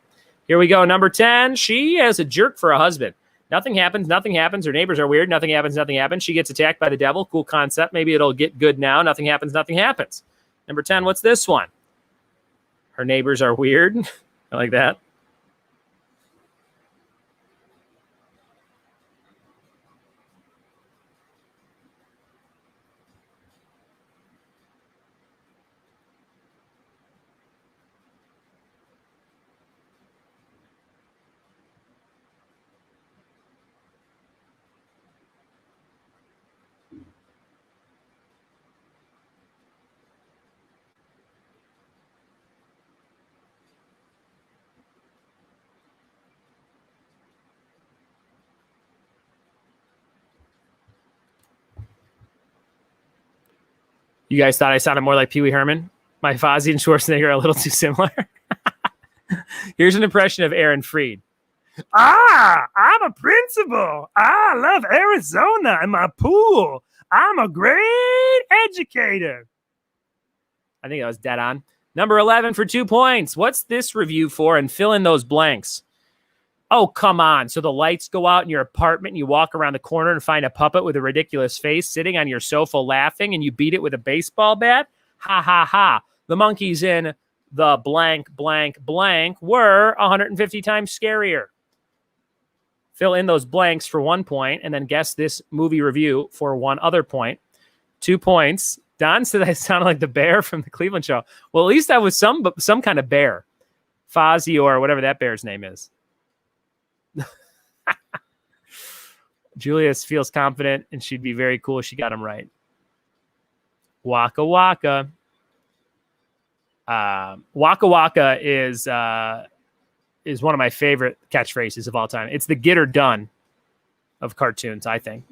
Here we go. Number 10. She has a jerk for a husband. Nothing happens. Nothing happens. Her neighbors are weird. Nothing happens. Nothing happens. She gets attacked by the devil. Cool concept. Maybe it'll get good now. Nothing happens. Nothing happens. Number 10. What's this one? Her neighbors are weird. I like that. You guys thought I sounded more like Pee Wee Herman? My Fozzie and Schwarzenegger are a little too similar. Here's an impression of Aaron Freed. I'm a principal. I love Arizona and my pool. I'm a great educator. I think that was dead on. Number 11 for 2 points. What's this review for? And fill in those blanks. Oh, come on. So the lights go out in your apartment and you walk around the corner and find a puppet with a ridiculous face sitting on your sofa laughing and you beat it with a baseball bat? Ha, ha, ha. The monkeys in the blank, blank, blank were 150 times scarier. Fill in those blanks for 1 point and then guess this movie review for 1 other point. 2 points. Don said I sounded like the bear from the Cleveland show. Well, at least I was some kind of bear. Fozzie or whatever that bear's name is. Julius feels confident and she'd be very cool if she got him right. Waka waka. Waka waka is one of my favorite catchphrases of all time. It's the get her done of cartoons, I think.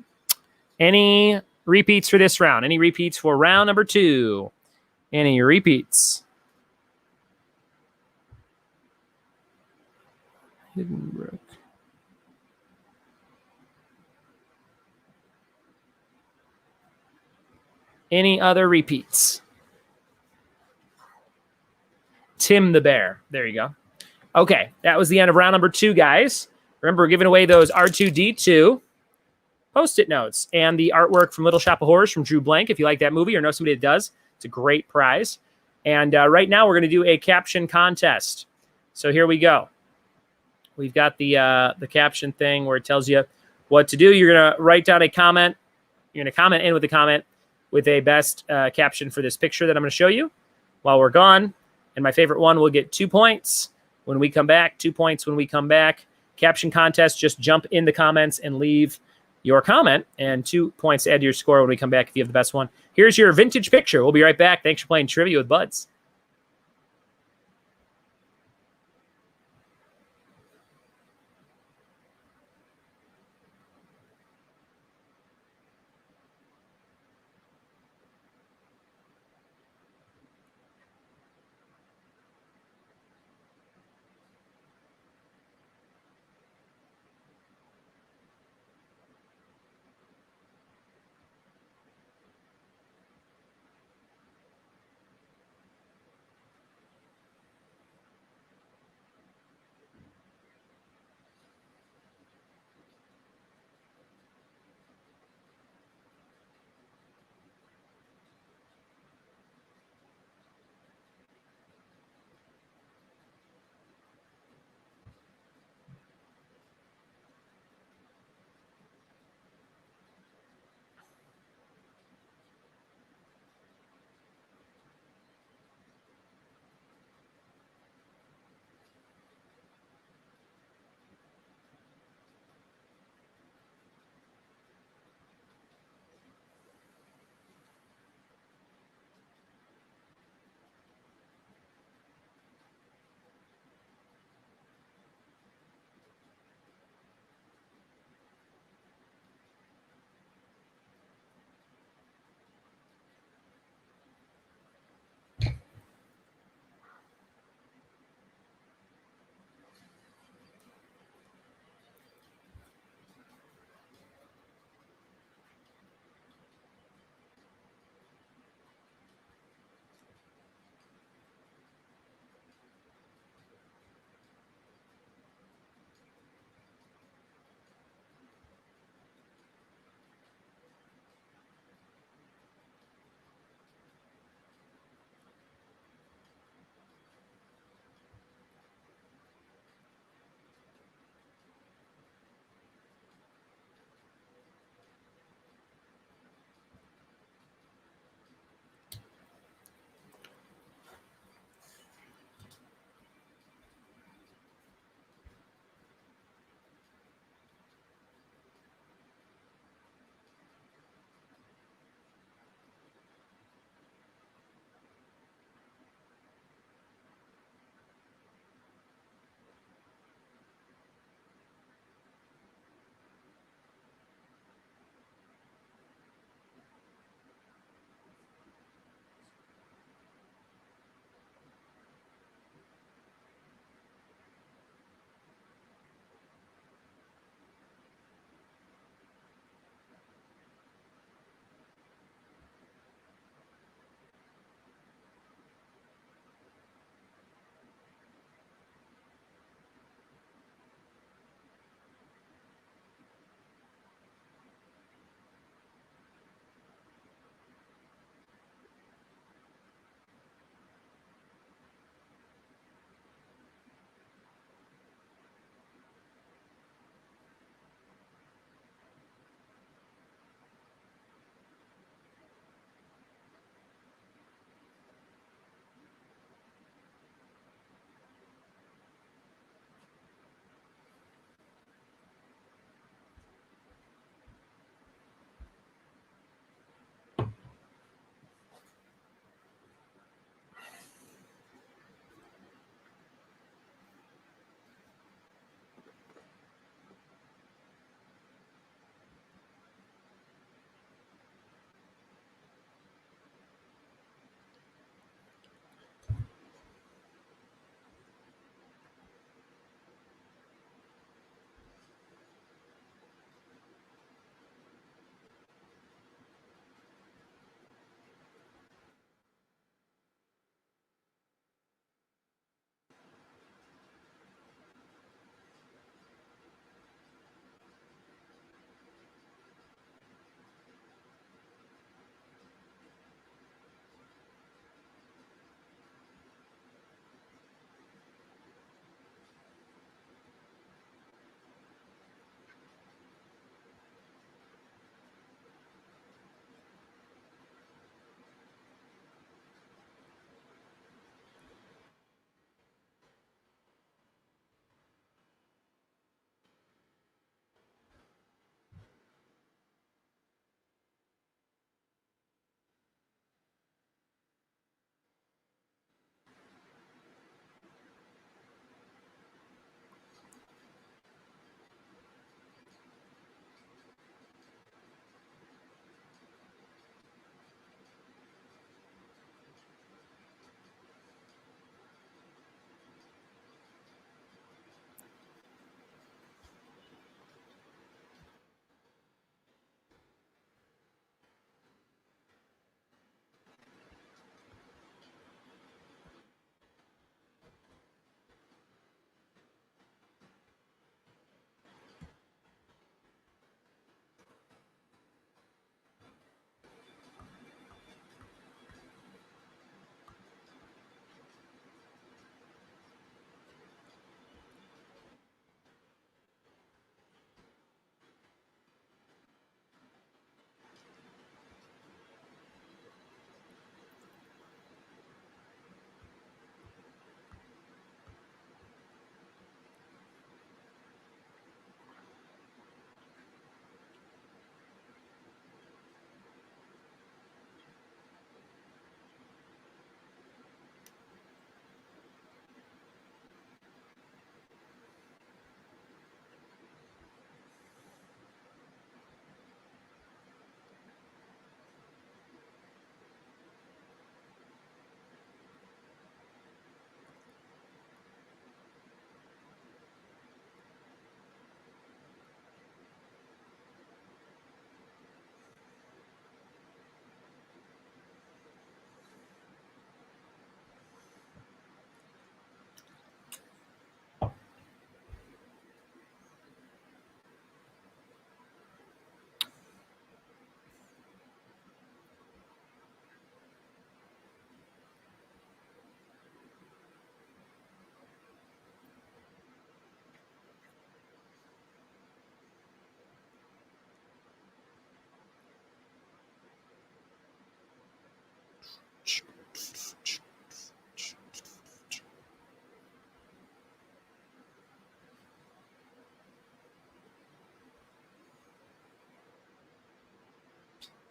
Any repeats for this round? Any repeats for round number 2? Any repeats? Hidden Brook. Any other repeats? Tim the Bear. There you go. Okay, that was the end of round number 2, guys. Remember, we're giving away those R2-D2 Post-it notes and the artwork from Little Shop of Horrors from Drew Blank. If you like that movie or know somebody that does, it's a great prize. And right now, we're going to do a caption contest. So here we go. We've got the caption thing where it tells you what to do. You're going to write down a comment. You're going to comment in with a comment with a best caption for this picture that I'm going to show you while we're gone. And my favorite one will get 2 points when we come back. 2 points when we come back. Caption contest, just jump in the comments and leave your comment. And 2 points to add to your score when we come back if you have the best one. Here's your vintage picture. We'll be right back. Thanks for playing Trivia with Buds.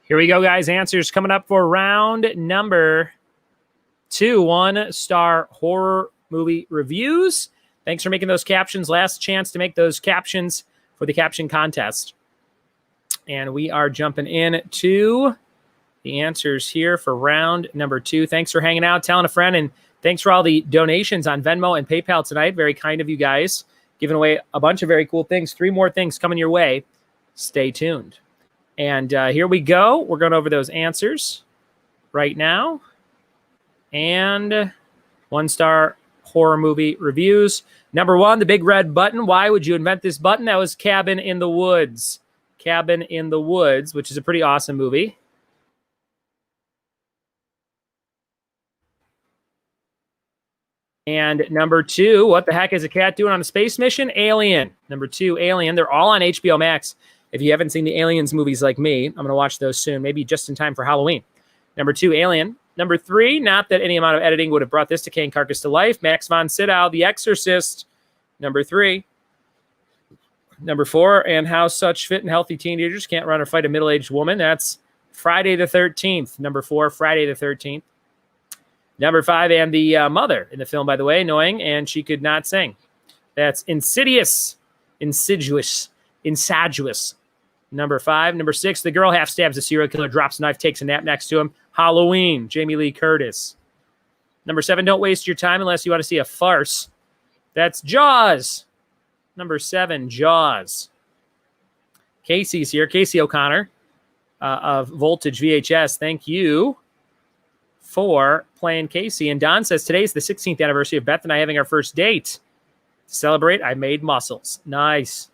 Here we go, guys. Answers coming up for round number 2. 1-star horror movie reviews. Thanks for making those captions. Last chance to make those captions for the caption contest. And we are jumping in to the answers here for round number 2. Thanks for hanging out, telling a friend, and thanks for all the donations on Venmo and PayPal tonight. Very kind of you guys. Giving away a bunch of very cool things. 3 more things coming your way. Stay tuned. And here we go. We're going over those answers right now. And 1-star horror movie reviews. Number 1, the big red button. Why would you invent this button? That was Cabin in the Woods. Cabin in the Woods, which is a pretty awesome movie. And number 2, what the heck is a cat doing on a space mission? Alien. Number 2, Alien. They're all on HBO Max. If you haven't seen the Aliens movies like me, I'm going to watch those soon, maybe just in time for Halloween. Number 2, Alien. Number 3, not that any amount of editing would have brought this decaying carcass to life. Max von Sydow, The Exorcist. Number 3. Number 4, and how such fit and healthy teenagers can't run or fight a middle-aged woman. That's Friday the 13th. Number 4, Friday the 13th. Number 5, and the mother in the film, by the way, annoying, and she could not sing. That's Insidious. Insidious. Number 5. Number 6, the girl half stabs a serial killer, drops a knife, takes a nap next to him. Halloween, Jamie Lee Curtis. Number 7, don't waste your time unless you want to see a farce. That's Jaws. Number 7, Jaws. Casey's here. Casey O'Connor of Voltage VHS. Thank you for playing Casey. And Don says, today's the 16th anniversary of Beth and I having our first date. To celebrate, I made muscles. Nice.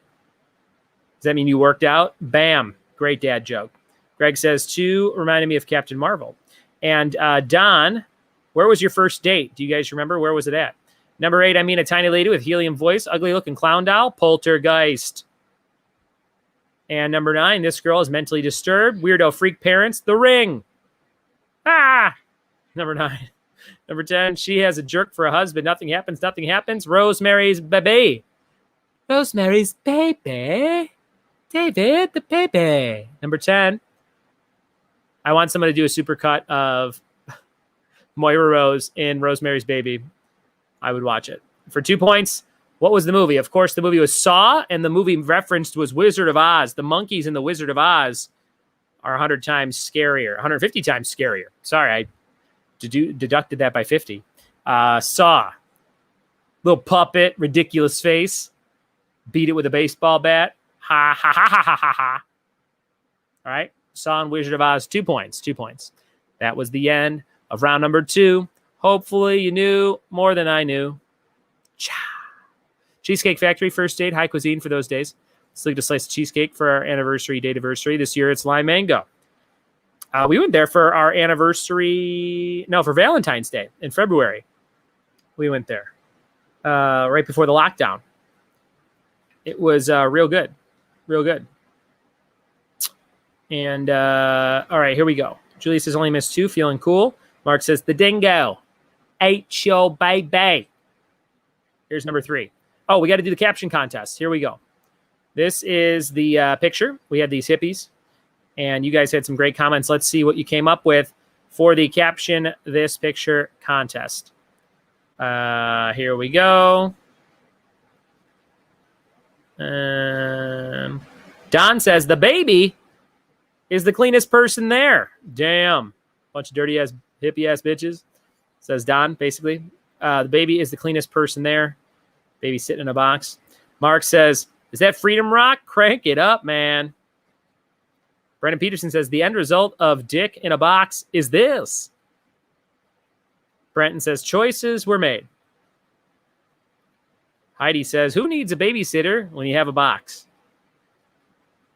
Does that mean you worked out? Bam. Great dad joke. Greg says, 2 reminded me of Captain Marvel. And Don, where was your first date? Do you guys remember? Where was it at? Number 8, I mean a tiny lady with helium voice, ugly-looking clown doll, Poltergeist. And number 9, this girl is mentally disturbed, weirdo freak parents, The Ring. Ah! Number 9. Number 10, she has a jerk for a husband. Nothing happens. Rosemary's Baby. Rosemary's Baby. David, the baby. Number 10, I want someone to do a supercut of Moira Rose in Rosemary's Baby. I would watch it. For 2 points, what was the movie? Of course, the movie was Saw, and the movie referenced was Wizard of Oz. The monkeys in the Wizard of Oz are 100 times scarier, 150 times scarier. Sorry, I deducted that by 50. Saw. Little puppet, ridiculous face. Beat it with a baseball bat. Ha, ha, ha, ha, ha, ha, ha. All right. Saw and Wizard of Oz, 2 points. 2 points. That was the end of round number 2. Hopefully you knew more than I knew. Cha. Cheesecake Factory, first date, high cuisine for those days. Let's look at a slice of cheesecake for our date-anniversary. This year it's lime mango. We went there for our for Valentine's Day in February. We went there right before the lockdown. It was real good. Real good. And all right, here we go. Julie says, only missed 2, feeling cool. Mark says, the dingo ate your baby. Here's number 3. Oh, we got to do the caption contest. Here we go. This is the picture. We had these hippies, and you guys had some great comments. Let's see what you came up with for the caption this picture contest. Here we go. Don says, the baby is the cleanest person there. Damn. Bunch of dirty-ass, hippie-ass bitches, says Don, basically. The baby is the cleanest person there. Baby sitting in a box. Mark says, is that Freedom Rock? Crank it up, man. Brendan Peterson says, the end result of Dick in a Box is this. Brenton says, choices were made. Heidi says, who needs a babysitter when you have a box?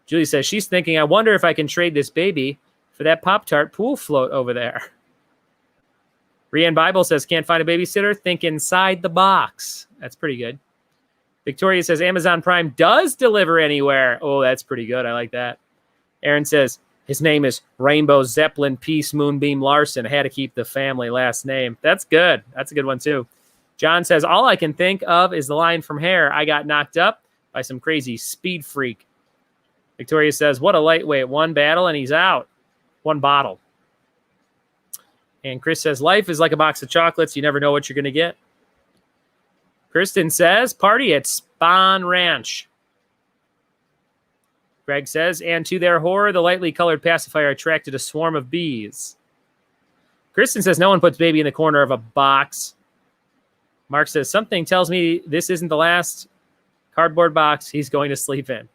Julie says, she's thinking, I wonder if I can trade this baby for that Pop-Tart pool float over there. Rianne Bible says, can't find a babysitter? Think inside the box. That's pretty good. Victoria says, Amazon Prime does deliver anywhere. Oh, that's pretty good. I like that. Aaron says, his name is Rainbow Zeppelin Peace Moonbeam Larson. I had to keep the family last name. That's good. That's a good one, too. John says, all I can think of is the line from Hair. I got knocked up by some crazy speed freak. Victoria says, what a lightweight. One battle and he's out. One bottle. And Chris says, life is like a box of chocolates. You never know what you're going to get. Kristen says, party at Spawn Ranch. Greg says, and to their horror, the lightly colored pacifier attracted a swarm of bees. Kristen says, no one puts baby in the corner of a box. Mark says, something tells me this isn't the last cardboard box he's going to sleep in.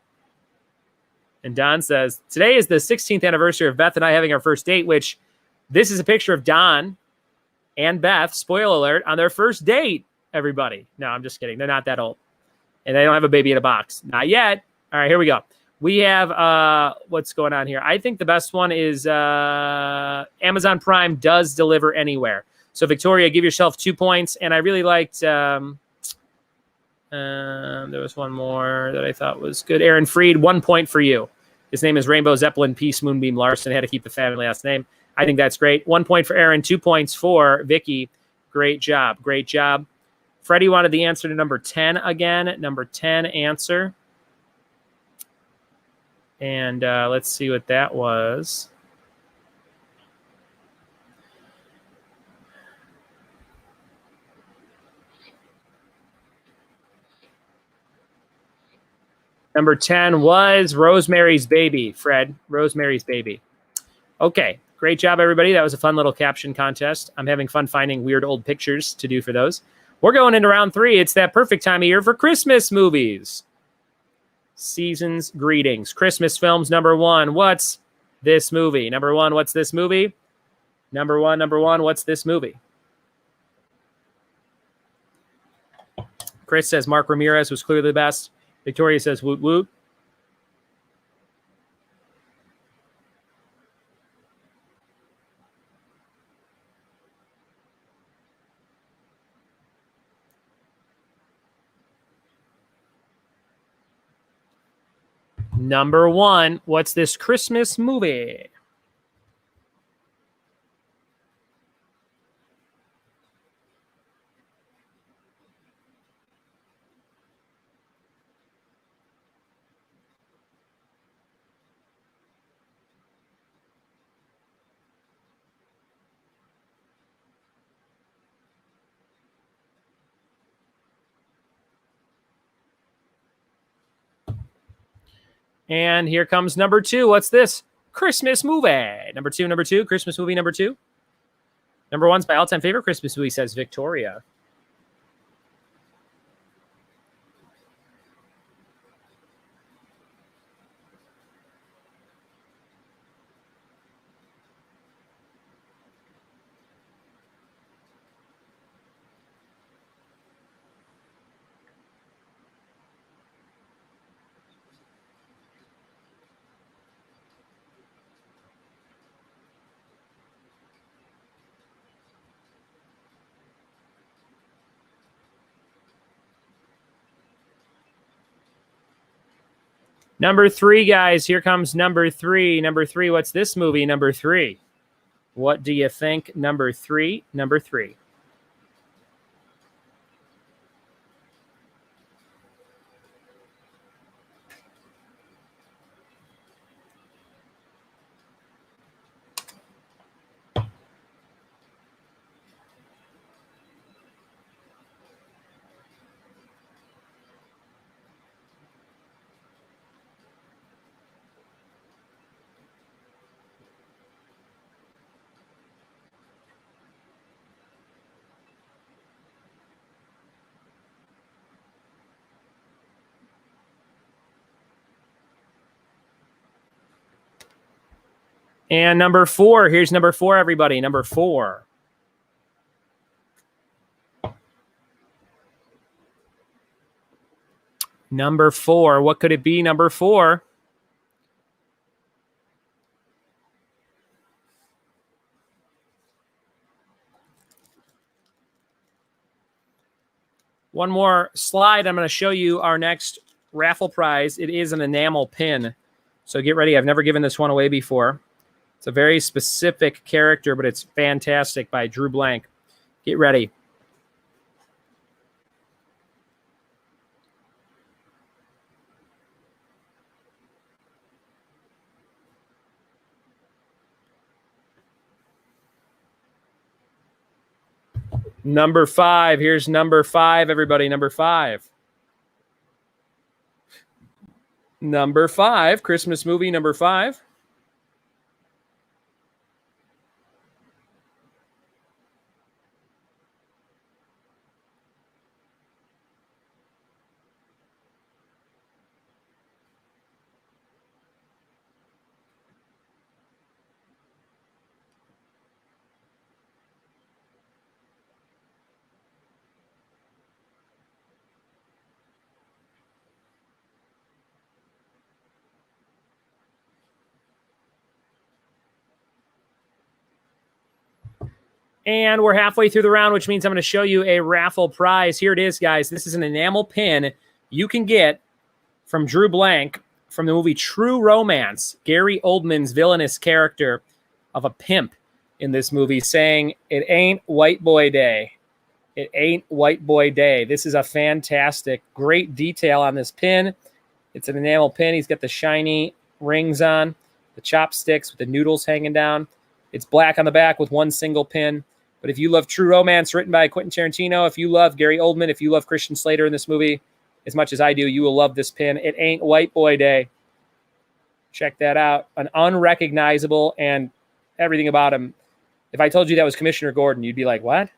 And Don says, today is the 16th anniversary of Beth and I having our first date, which this is a picture of Don and Beth, spoiler alert, on their first date, everybody. No, I'm just kidding. They're not that old. And they don't have a baby in a box. Not yet. All right, here we go. We have, what's going on here? I think the best one is Amazon Prime does deliver anywhere. So, Victoria, give yourself 2 points. And I really liked, there was one more that I thought was good. Aaron Freed, 1 point for you. His name is Rainbow Zeppelin Peace Moonbeam Larson. Had to keep the family last name. I think that's great. 1 point for Aaron, 2 points for Vicky. Great job. Great job. Freddie wanted the answer to number 10 again. Number 10 answer. And let's see what that was. Number 10 was Rosemary's Baby, Fred. Rosemary's Baby. Okay. Great job, everybody. That was a fun little caption contest. I'm having fun finding weird old pictures to do for those. We're going into round 3. It's that perfect time of year for Christmas movies. Season's greetings. Christmas films, number 1. What's this movie? Number 1, what's this movie? Number one, what's this movie? Chris says Mark Ramirez was clearly the best. Victoria says woot woot. Number 1, what's this Christmas movie? And here comes number 2. What's this? Christmas movie. Number 2. Christmas movie number 2. Number 1's my all-time favorite Christmas movie, says Victoria. Number 3, guys. Here comes number 3. Number 3, what's this movie? Number 3. What do you think? Number 3. Number 3. And number 4. Here's number 4, everybody. Number 4. Number 4. What could it be? Number 4. One more slide. I'm going to show you our next raffle prize. It is an enamel pin. So get ready. I've never given this one away before. It's a very specific character, but it's fantastic, by Drew Blank. Get ready. Number 5. Here's number 5, everybody. Number 5. Number 5. Christmas movie number 5. And we're halfway through the round, which means I'm going to show you a raffle prize. Here it is, guys. This is an enamel pin you can get from Drew Blank from the movie True Romance. Gary Oldman's villainous character of a pimp in this movie saying, "It ain't white boy day. It ain't white boy day." This is a fantastic, great detail on this pin. It's an enamel pin. He's got the shiny rings on, the chopsticks with the noodles hanging down. It's black on the back with one single pin. But if you love True Romance, written by Quentin Tarantino, if you love Gary Oldman, if you love Christian Slater in this movie as much as I do, you will love this pin. It ain't white boy day. Check that out. An unrecognizable, and everything about him. If I told you that was Commissioner Gordon, you'd be like, what?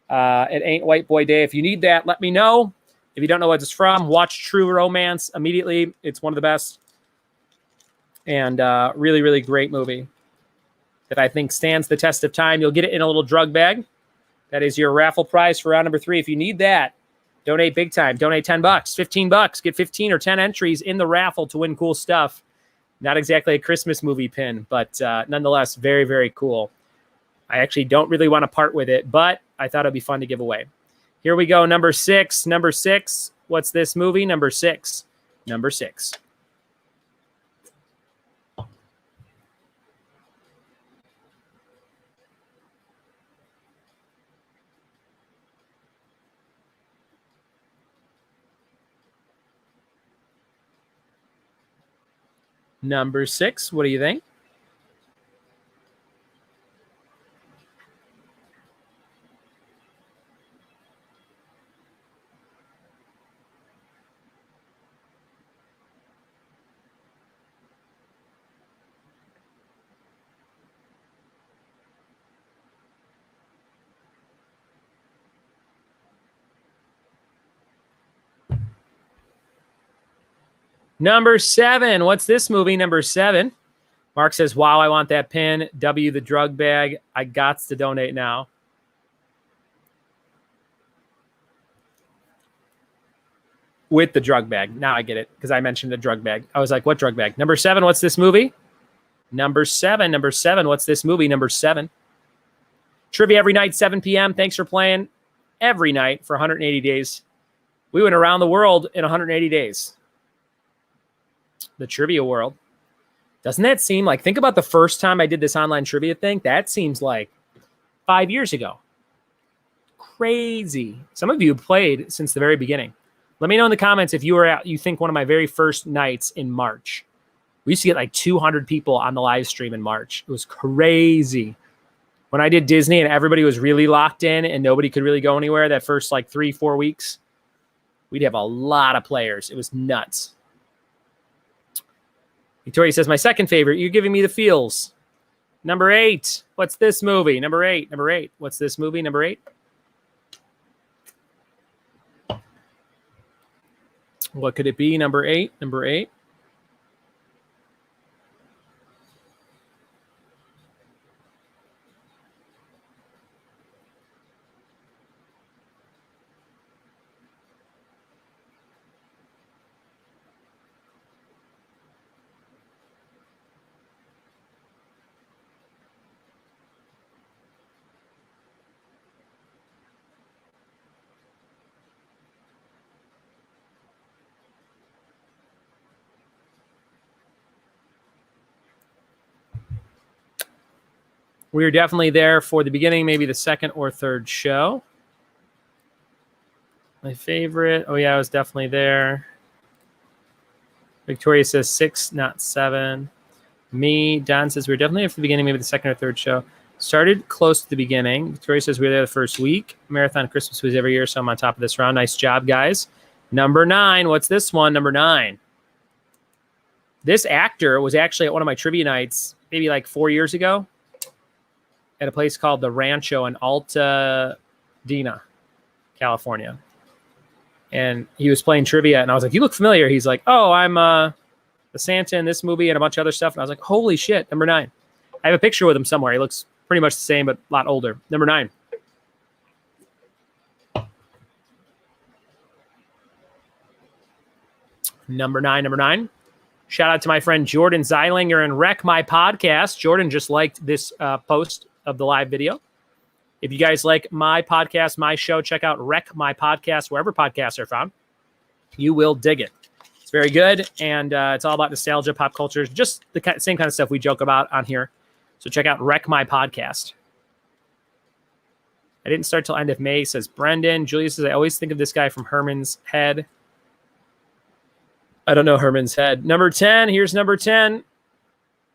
It ain't white boy day. If you need that, let me know. If you don't know what it's from, watch True Romance immediately. It's one of the best. And really, really great movie that I think stands the test of time. You'll get it in a little drug bag. That is your raffle prize for round number 3. If you need that, donate big time. Donate $10, $15. Get 15 or 10 entries in the raffle to win cool stuff. Not exactly a Christmas movie pin, but nonetheless, very, very cool. I actually don't really want to part with it, but I thought it'd be fun to give away. Here we go. Number 6. Number 6. What's this movie? Number 6. Number 6. Number 6. What do you think? Number 7. What's this movie? Number 7. Mark says, wow, I want that pin. W, the drug bag. I gots to donate now. With the drug bag. Now I get it, because I mentioned the drug bag. I was like, what drug bag? Number 7, what's this movie? Number 7. Number 7, what's this movie? Number 7. Trivia every night, 7 p.m. Thanks for playing every night for 180 days. We went around the world in 180 days. The trivia world. Doesn't that seem like, think about the first time I did this online trivia thing. That seems like 5 years ago. Crazy. Some of you played since the very beginning. Let me know in the comments if you were at, you think one of my very first nights in March. We used to get like 200 people on the live stream in March. It was crazy. When I did Disney and everybody was really locked in and nobody could really go anywhere that first like 3-4 weeks, we'd have a lot of players. It was nuts. Victoria says, my second favorite, you're giving me the feels. Number 8. What's this movie? Number 8. Number 8. What's this movie? Number 8. What could it be? Number 8. Number 8. We were definitely there for the beginning, maybe the second or third show. My favorite. Oh, yeah, I was definitely there. Victoria says 6, not 7. Me, Don says we were definitely there for the beginning, maybe the second or third show. Started close to the beginning. Victoria says we were there the first week. Marathon Christmas was every year, so I'm on top of this round. Nice job, guys. Number 9. What's this one? Number 9. This actor was actually at one of my trivia nights maybe like 4 years ago at a place called the Rancho in Altadena, California. And he was playing trivia, and I was like, you look familiar. He's like, oh, I'm the Santa in this movie and a bunch of other stuff. And I was like, holy shit, number 9. I have a picture with him somewhere. He looks pretty much the same, but a lot older. Number 9. Number 9. Shout out to my friend Jordan Zeilinger and Wreck My Podcast. Jordan just liked this post of the live video. If you guys like my podcast, my show, check out Wreck My Podcast, wherever podcasts are found. You will dig it. It's very good, and it's all about nostalgia, pop culture, just the same kind of stuff we joke about on here. So check out Wreck My Podcast. I didn't start till end of May, says Brendan. Julia says, I always think of this guy from Herman's Head. I don't know Herman's Head. Number 10. Here's number 10.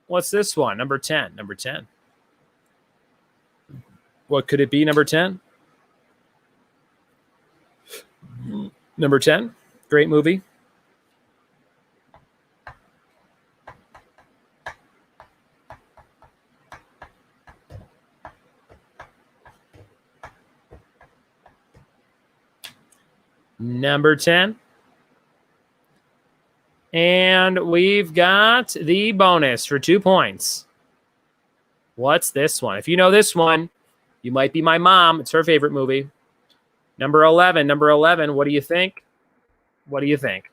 What's this one? Number 10. Number 10. What could it be? Number 10. Number 10. Great movie. Number 10. And we've got the bonus for 2 points. What's this one? If you know this one, you might be my mom. It's her favorite movie. Number 11. Number 11. What do you think? What do you think?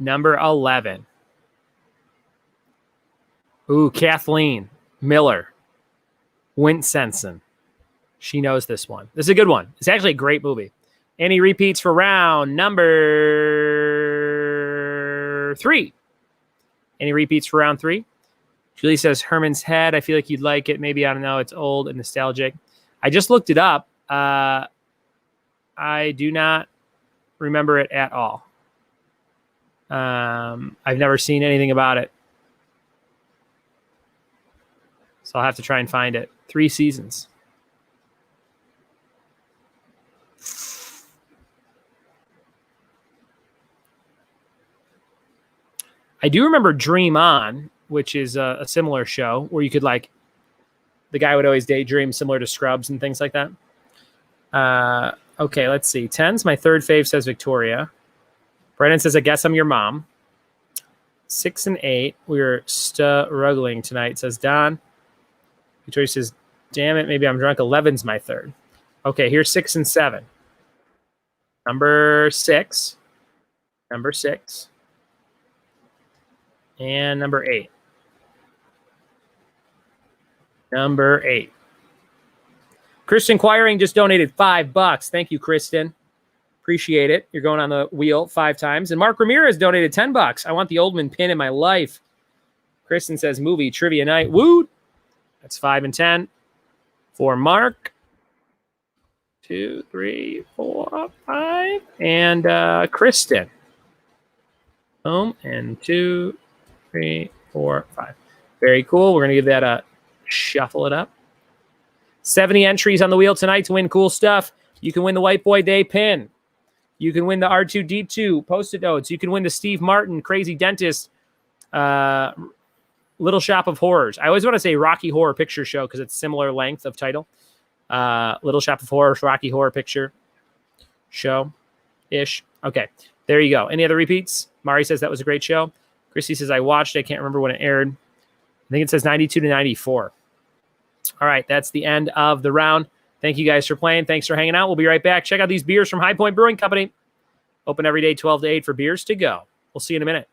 Number 11. Ooh, Kathleen Miller. Winsenson. She knows this one. This is a good one. It's actually a great movie. Any repeats for round number 3? Any repeats for round 3? Julie says Herman's Head. I feel like you'd like it. Maybe, I don't know. It's old and nostalgic. I just looked it up. I do not remember it at all. I've never seen anything about it. So I'll have to try and find it. 3 seasons. I do remember Dream On, which is a similar show where you could like, the guy would always daydream similar to Scrubs and things like that. Okay, let's see. 10's my third fave, says Victoria. Brennan says, I guess I'm your mom. 6 and 8, we're struggling tonight, says Don. Victoria says, damn it, maybe I'm drunk. 11's my third. Okay, here's 6 and 7. Number 6. Number 6. And number 8. Number 8. Kristen Quiring just donated $5. Thank you, Kristen. Appreciate it. You're going on the wheel 5 times. And Mark Ramirez donated $10. I want the Oldman pin in my life. Kristen says movie trivia night. Woo! That's 5 and 10 for Mark. 2, 3, 4, 5. And Kristen. Boom. And 2, 3, 4, 5. Very cool. We're going to give that a shuffle it up. 70 entries on the wheel tonight to win cool stuff. You can win the White Boy Day pin. You can win the R2D2 Post-it notes. You can win the Steve Martin Crazy Dentist Little Shop of Horrors. I always want to say Rocky Horror Picture Show because it's similar length of title. Little Shop of Horrors, Rocky Horror Picture Show-ish. Okay, there you go. Any other repeats? Mari says that was a great show. Christy says, I watched. I can't remember when it aired. I think it says 92 to 94. All right, that's the end of the round. Thank you guys for playing. Thanks for hanging out. We'll be right back. Check out these beers from High Point Brewing Company. Open every day, 12 to 8 for beers to go. We'll see you in a minute.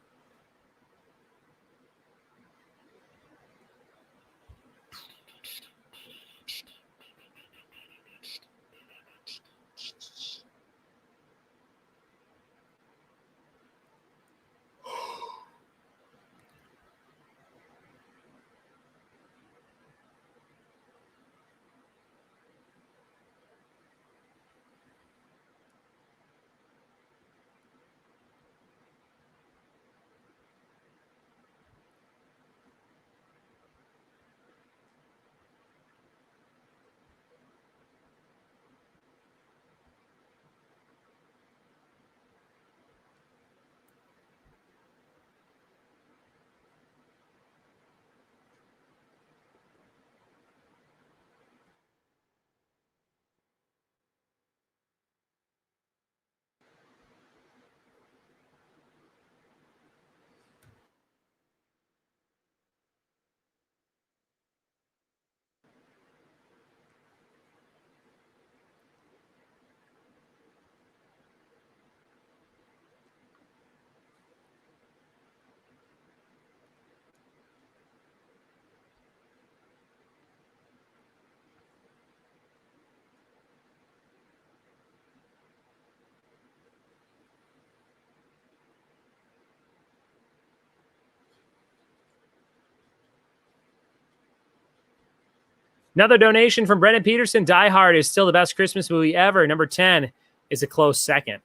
Another donation from Brendan Peterson. Die Hard is still the best Christmas movie ever. Number 10 is a close second.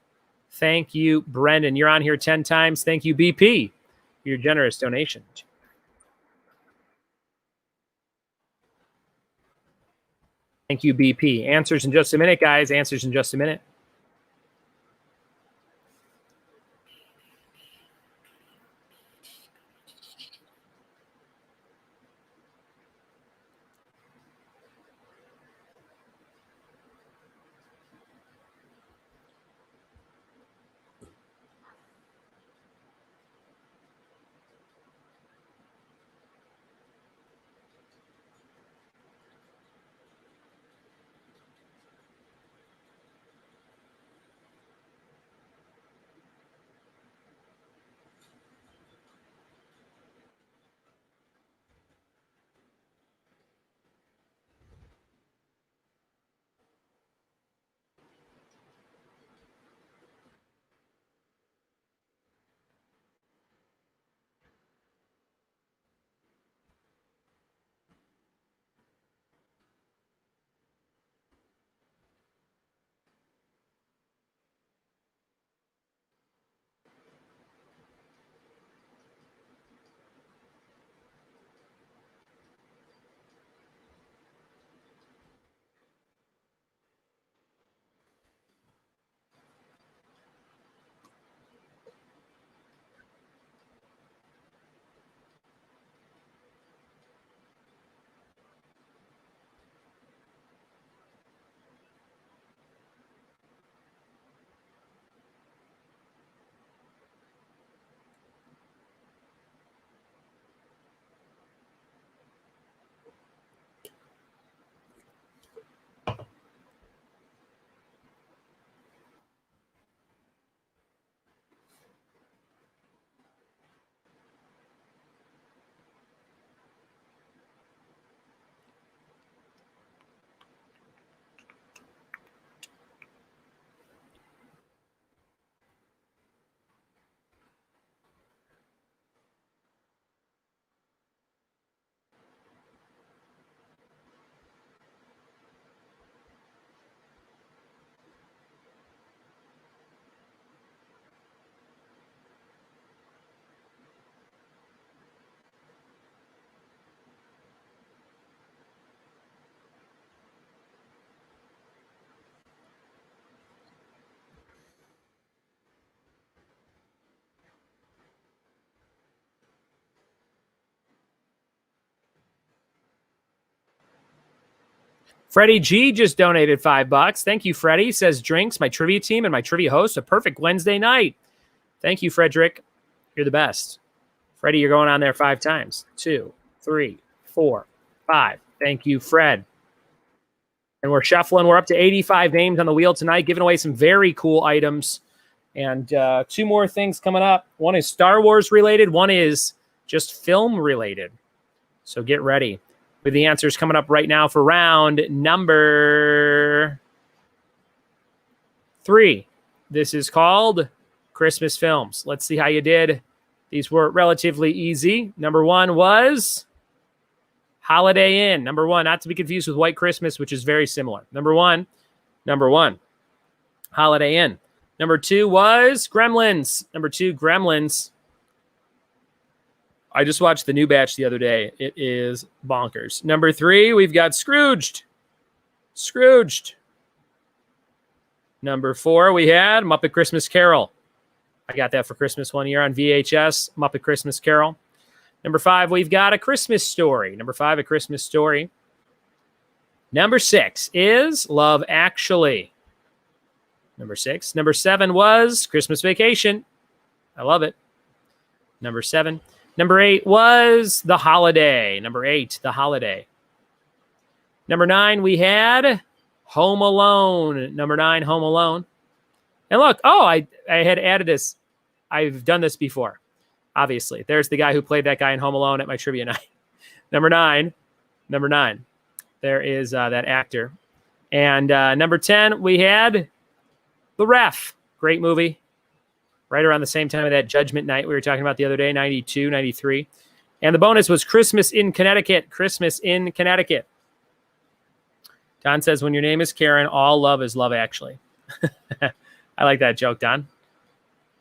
Thank you, Brendan. You're on here 10 times. Thank you, BP, for your generous donation. Thank you, BP. Answers in just a minute, guys. Answers in just a minute. Freddie G just donated $5. Thank you, Freddie. Says drinks, my trivia team, and my trivia host. A perfect Wednesday night. Thank you, Frederick. You're the best. Freddie, you're going on there 5 times. 2, 3, 4, 5. Thank you, Fred. And we're shuffling. We're up to 85 names on the wheel tonight, giving away some very cool items. And 2 more things coming up. One is Star Wars related. One is just film related. So get ready. With the answers coming up right now for round number 3. This is called Christmas Films. Let's see how you did. These were relatively easy. Number 1 was Holiday Inn. Number 1, not to be confused with White Christmas, which is very similar. Number one, Holiday Inn. Number 2 was Gremlins. Number 2, Gremlins. I just watched the new batch the other day. It is bonkers. Number 3, we've got Scrooged. Number 4, we had Muppet Christmas Carol. I got that for Christmas one year on VHS, Muppet Christmas Carol. Number 5, we've got A Christmas Story. Number 5, A Christmas Story. Number 6 is Love Actually. Number 6. Number 7 was Christmas Vacation. I love it. Number 7. Number 8 was The Holiday. Number 8, The Holiday. Number 9, we had Home Alone. Number 9, Home Alone. And look, I had added this. I've done this before, obviously. There's the guy who played that guy in Home Alone at my trivia night. Number 9. There is that actor. And number 10, we had The Ref. Great movie. Right around the same time of that Judgment Night we were talking about the other day, 92, 93. And the bonus was Christmas in Connecticut. Christmas in Connecticut. Don says, when your name is Karen, all love is Love Actually. I like that joke, Don.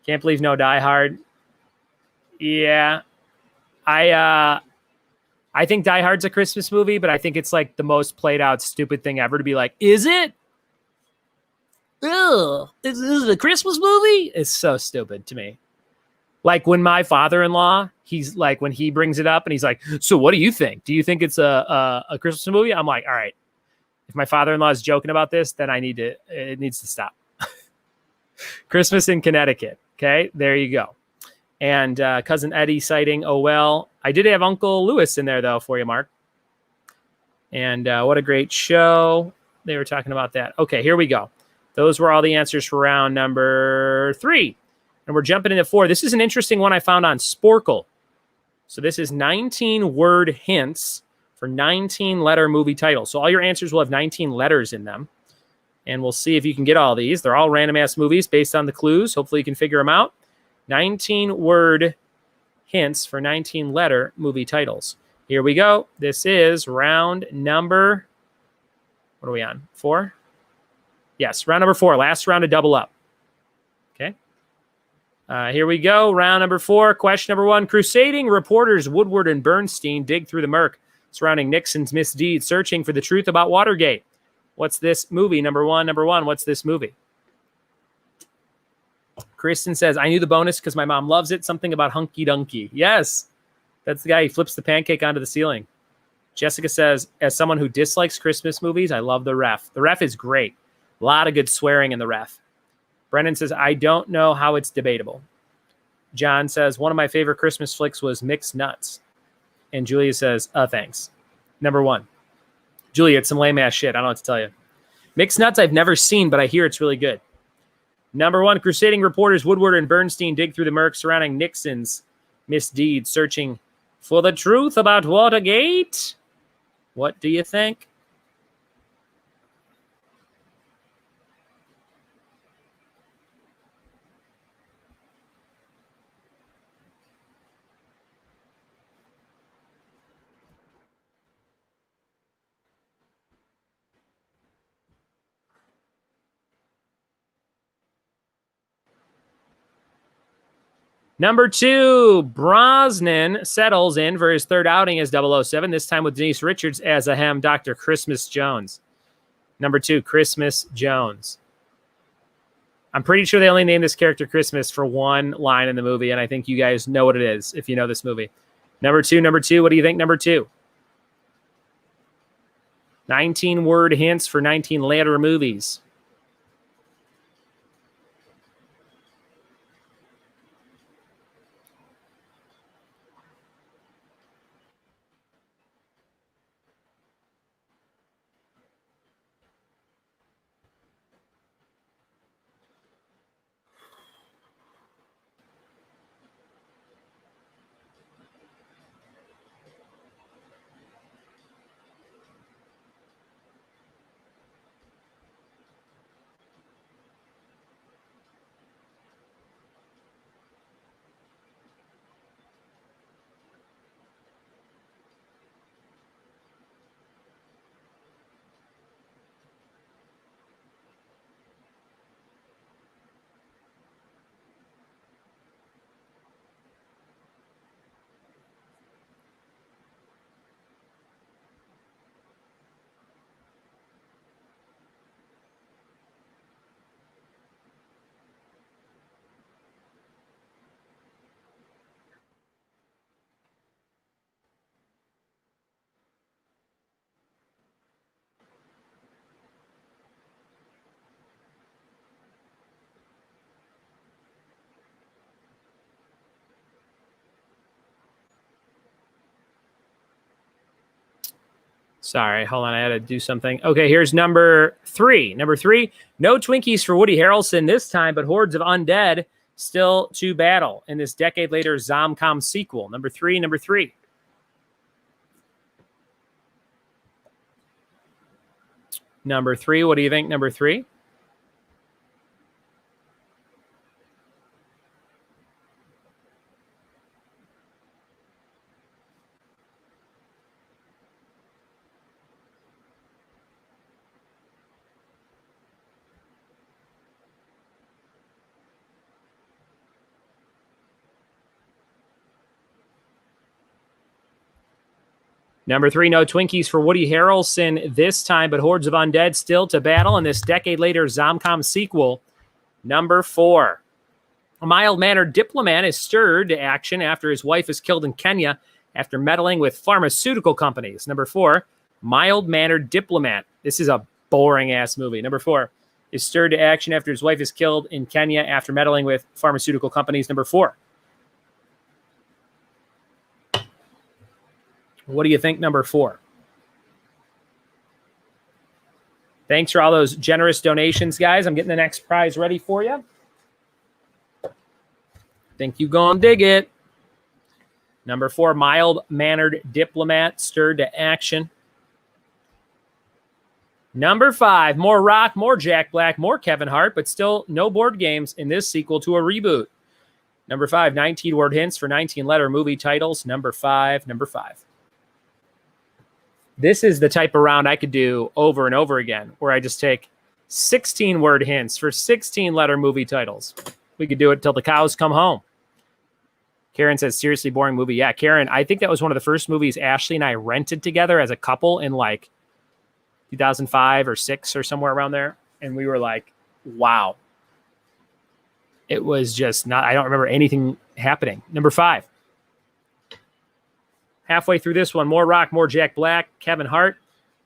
Can't believe no Die Hard. Yeah. I think Die Hard's a Christmas movie, but I think it's like the most played out stupid thing ever to be like, is it? Ugh, is it a Christmas movie? It's so stupid to me. Like when my father-in-law, he's like, when he brings it up and he's like, so what do you think? Do you think it's a Christmas movie? I'm like, all right, if my father-in-law is joking about this, then it needs to stop. Christmas in Connecticut. Okay, there you go. And Cousin Eddie citing, oh, well, I did have Uncle Lewis in there, though, for you, Mark. And what a great show. They were talking about that. Okay, here we go. Those were all the answers for round number 3. And we're jumping into 4. This is an interesting one I found on Sporkle. So this is 19 word hints for 19 letter movie titles. So all your answers will have 19 letters in them. And we'll see if you can get all these. They're all random ass movies based on the clues. Hopefully you can figure them out. 19 word hints for 19 letter movie titles. Here we go. This is round number, what are we on? 4? Yes, round number 4. Last round of double up. Okay. Here we go. Round number 4. Question number 1. Crusading reporters Woodward and Bernstein dig through the murk surrounding Nixon's misdeeds, searching for the truth about Watergate. What's this movie? Number one. What's this movie? Kristen says, I knew the bonus because my mom loves it. Something about Hunky Dunky. Yes, that's the guy who flips the pancake onto the ceiling. Jessica says, as someone who dislikes Christmas movies, I love The Ref. The Ref is great. A lot of good swearing in The Ref. Brennan says, I don't know how it's debatable. John says, one of my favorite Christmas flicks was Mixed Nuts. And Julia says, thanks. Number 1. Julia, it's some lame-ass shit. I don't know what to tell you. Mixed Nuts I've never seen, but I hear it's really good. Number 1, crusading reporters Woodward and Bernstein dig through the murk surrounding Nixon's misdeeds, searching for the truth about Watergate. What do you think? Number 2, Brosnan settles in for his third outing as 007, this time with Denise Richards as Dr. Christmas Jones. Number 2, Christmas Jones. I'm pretty sure they only named this character Christmas for one line in the movie, and I think you guys know what it is if you know this movie. Number two, what do you think? Number 2. 19 word hints for 19 letter movies. Sorry, hold on. I had to do something. Okay, here's number 3. Number 3, no Twinkies for Woody Harrelson this time, but hordes of undead still to battle in this decade later Zomcom sequel. Number 3. Number 3, what do you think? Number 3? Number 3, no Twinkies for Woody Harrelson this time, but hordes of undead still to battle in this decade-later Zomcom sequel. Number 4, a mild-mannered diplomat is stirred to action after his wife is killed in Kenya after meddling with pharmaceutical companies. Number 4, mild-mannered diplomat. This is a boring-ass movie. Number 4, is stirred to action after his wife is killed in Kenya after meddling with pharmaceutical companies. Number 4. What do you think, number 4? Thanks for all those generous donations, guys. I'm getting the next prize ready for you. Think you gonna dig it. Number 4, mild-mannered diplomat stirred to action. Number 5, more Rock, more Jack Black, more Kevin Hart, but still no board games in this sequel to a reboot. Number 5, 19-word hints for 19-letter movie titles. Number 5. This is the type of round I could do over and over again, where I just take 16-word hints for 16-letter movie titles. We could do it till the cows come home. Karen says, seriously boring movie. Yeah, Karen, I think that was one of the first movies Ashley and I rented together as a couple in like 2005 or 6 or somewhere around there. And we were like, wow. It was just not, I don't remember anything happening. Number 5. Halfway through this one, more Rock, more Jack Black, Kevin Hart.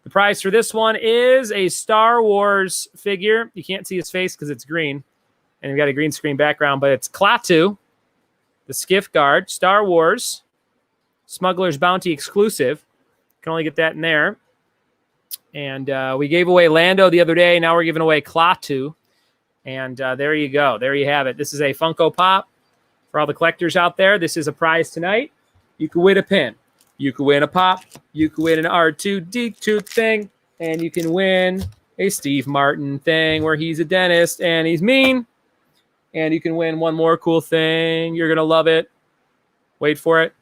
The prize for this one is a Star Wars figure. You can't see his face because it's green. And we've got a green screen background, but it's Klaatu, the Skiff Guard, Star Wars, Smuggler's Bounty exclusive. You can only get that in there. And we gave away Lando the other day. Now we're giving away Klaatu. And there you go. There you have it. This is a Funko Pop for all the collectors out there. This is a prize tonight. You can win a pin. You can win a pop. You can win an R2D2 thing. And you can win a Steve Martin thing where he's a dentist and he's mean. And you can win one more cool thing. You're going to love it. Wait for it.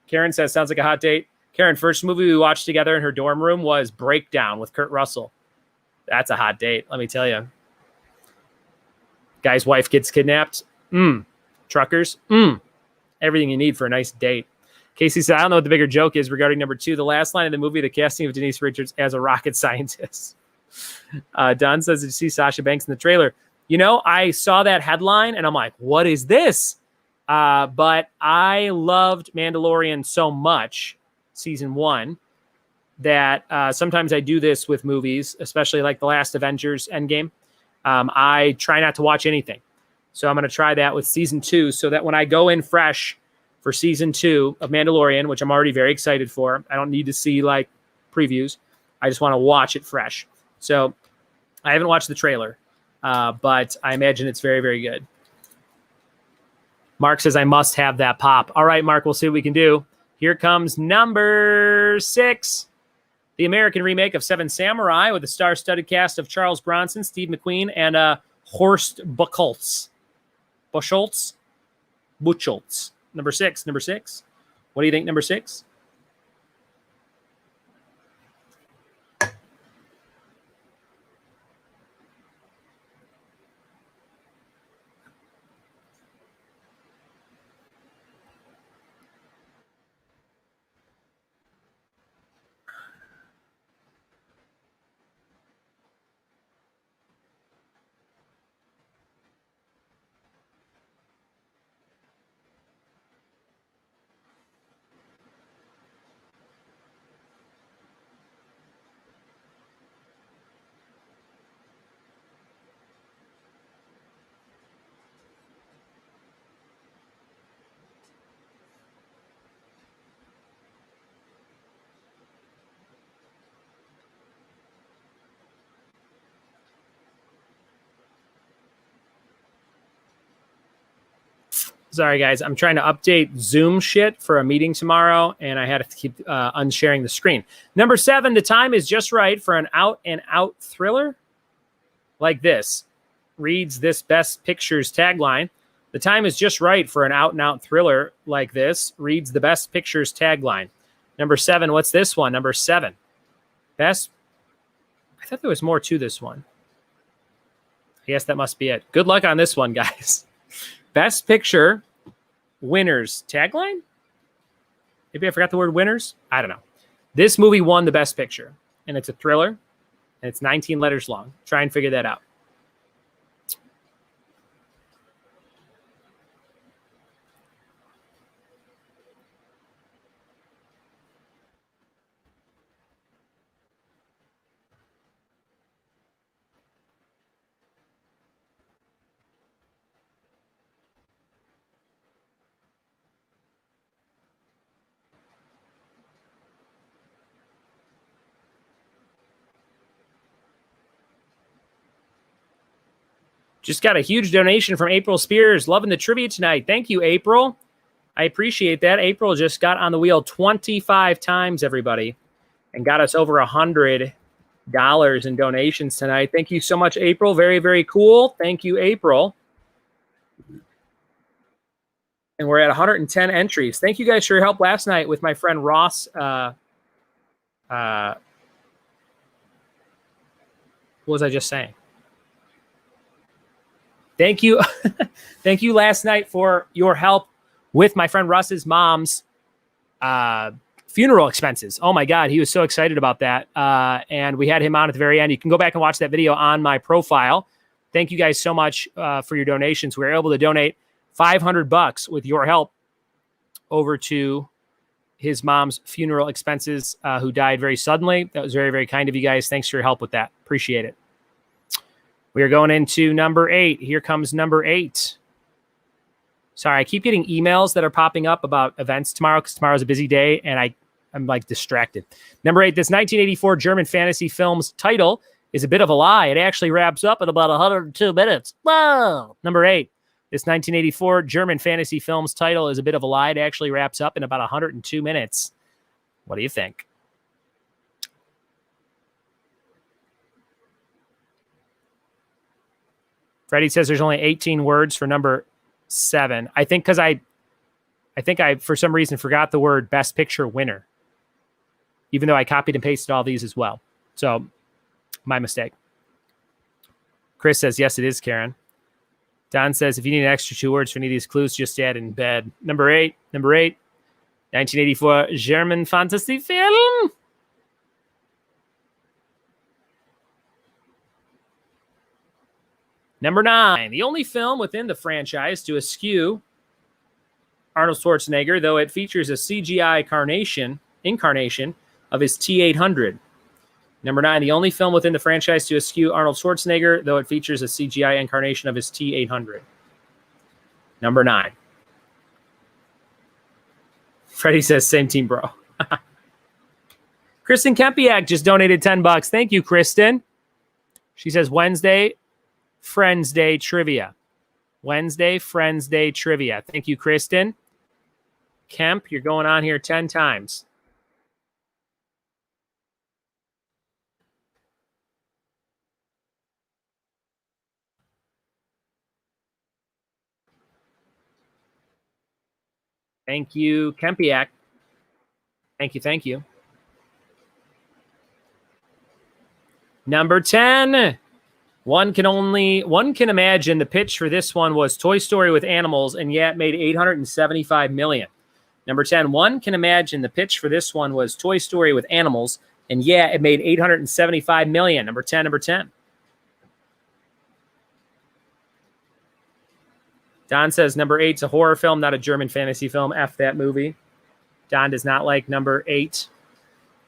Karen says, sounds like a hot date. Karen, first movie we watched together in her dorm room was Breakdown with Kurt Russell. That's a hot date, let me tell you. Guy's wife gets kidnapped. Truckers. Everything you need for a nice date. Casey said, I don't know what the bigger joke is regarding number 2. The last line of the movie, the casting of Denise Richards as a rocket scientist. Don says, did you see Sasha Banks in the trailer? You know, I saw that headline and I'm like, what is this? But I loved Mandalorian so much, season 1, that sometimes I do this with movies, especially like the last Avengers Endgame. I try not to watch anything. So I'm going to try that with season 2 so that when I go in fresh for season 2 of Mandalorian, which I'm already very excited for, I don't need to see like previews. I just want to watch it fresh. So I haven't watched the trailer, but I imagine it's very, very good. Mark says, I must have that pop. All right, Mark, we'll see what we can do. Here comes number 6. The American remake of Seven Samurai with a star-studded cast of Charles Bronson, Steve McQueen, and Horst Buchholz. Buchholz. Number 6. What do you think, number 6? Sorry, guys. I'm trying to update Zoom shit for a meeting tomorrow, and I had to keep unsharing the screen. Number 7, the time is just right for an out-and-out thriller like this. Reads this Best Pictures tagline. The time is just right for an out-and-out thriller like this. Reads the Best Pictures tagline. Number 7, what's this one? Number 7. Best... I thought there was more to this one. I guess that must be it. Good luck on this one, guys. Best Picture winners tagline? Maybe I forgot the word winners. I don't know. This movie won the Best Picture, and it's a thriller, and it's 19 letters long. Try and figure that out. Just got a huge donation from April Spears. Loving the trivia tonight. Thank you, April. I appreciate that. April just got on the wheel 25 times, everybody, and got us over $100 in donations tonight. Thank you so much, April. Very, very cool. Thank you, April. And we're at 110 entries. Thank you guys for your help last night with my friend Ross. What was I just saying? Thank you. Thank you last night for your help with my friend Russ's mom's funeral expenses. Oh my God, he was so excited about that. And we had him on at the very end. You can go back and watch that video on my profile. Thank you guys so much for your donations. We were able to donate $500 with your help over to his mom's funeral expenses, who died very suddenly. That was very, very kind of you guys. Thanks for your help with that. Appreciate it. We are going into number 8. Here comes number 8. Sorry, I keep getting emails that are popping up about events tomorrow because tomorrow's a busy day, and I'm like distracted. Number 8, this 1984 German fantasy film's title is a bit of a lie. It actually wraps up in about 102 minutes. Whoa! Number 8, this 1984 German fantasy film's title is a bit of a lie. It actually wraps up in about 102 minutes. What do you think? Freddie says there's only 18 words for number 7. I think because I for some reason forgot the word Best Picture winner, even though I copied and pasted all these as well. So my mistake. Chris says, yes, it is, Karen. Don says, if you need an extra 2 words for any of these clues, just add in bed. Number 8, 1984 German fantasy film. Number 9, the only film within the franchise to eschew Arnold Schwarzenegger, though it features a CGI incarnation of his T-800. Number 9, the only film within the franchise to eschew Arnold Schwarzenegger, though it features a CGI incarnation of his T-800. Number 9. Freddie says, same team, bro. Kristen Kempiak just donated $10. Thank you, Kristen. She says, Wednesday, Friends Day trivia. Wednesday, Friends Day trivia. Thank you, Kristen. Kemp, you're going on here 10 times. Thank you, Kempiak. Thank you, thank you. Number 10. One can imagine the pitch for this one was Toy Story with animals, and yet made $875 million. Number 10, one can imagine the pitch for this one was Toy Story with animals, and yeah, it made $875 million. Number 10, number 10. Don says number 8's a horror film, not a German fantasy film. F that movie. Don does not like number 8.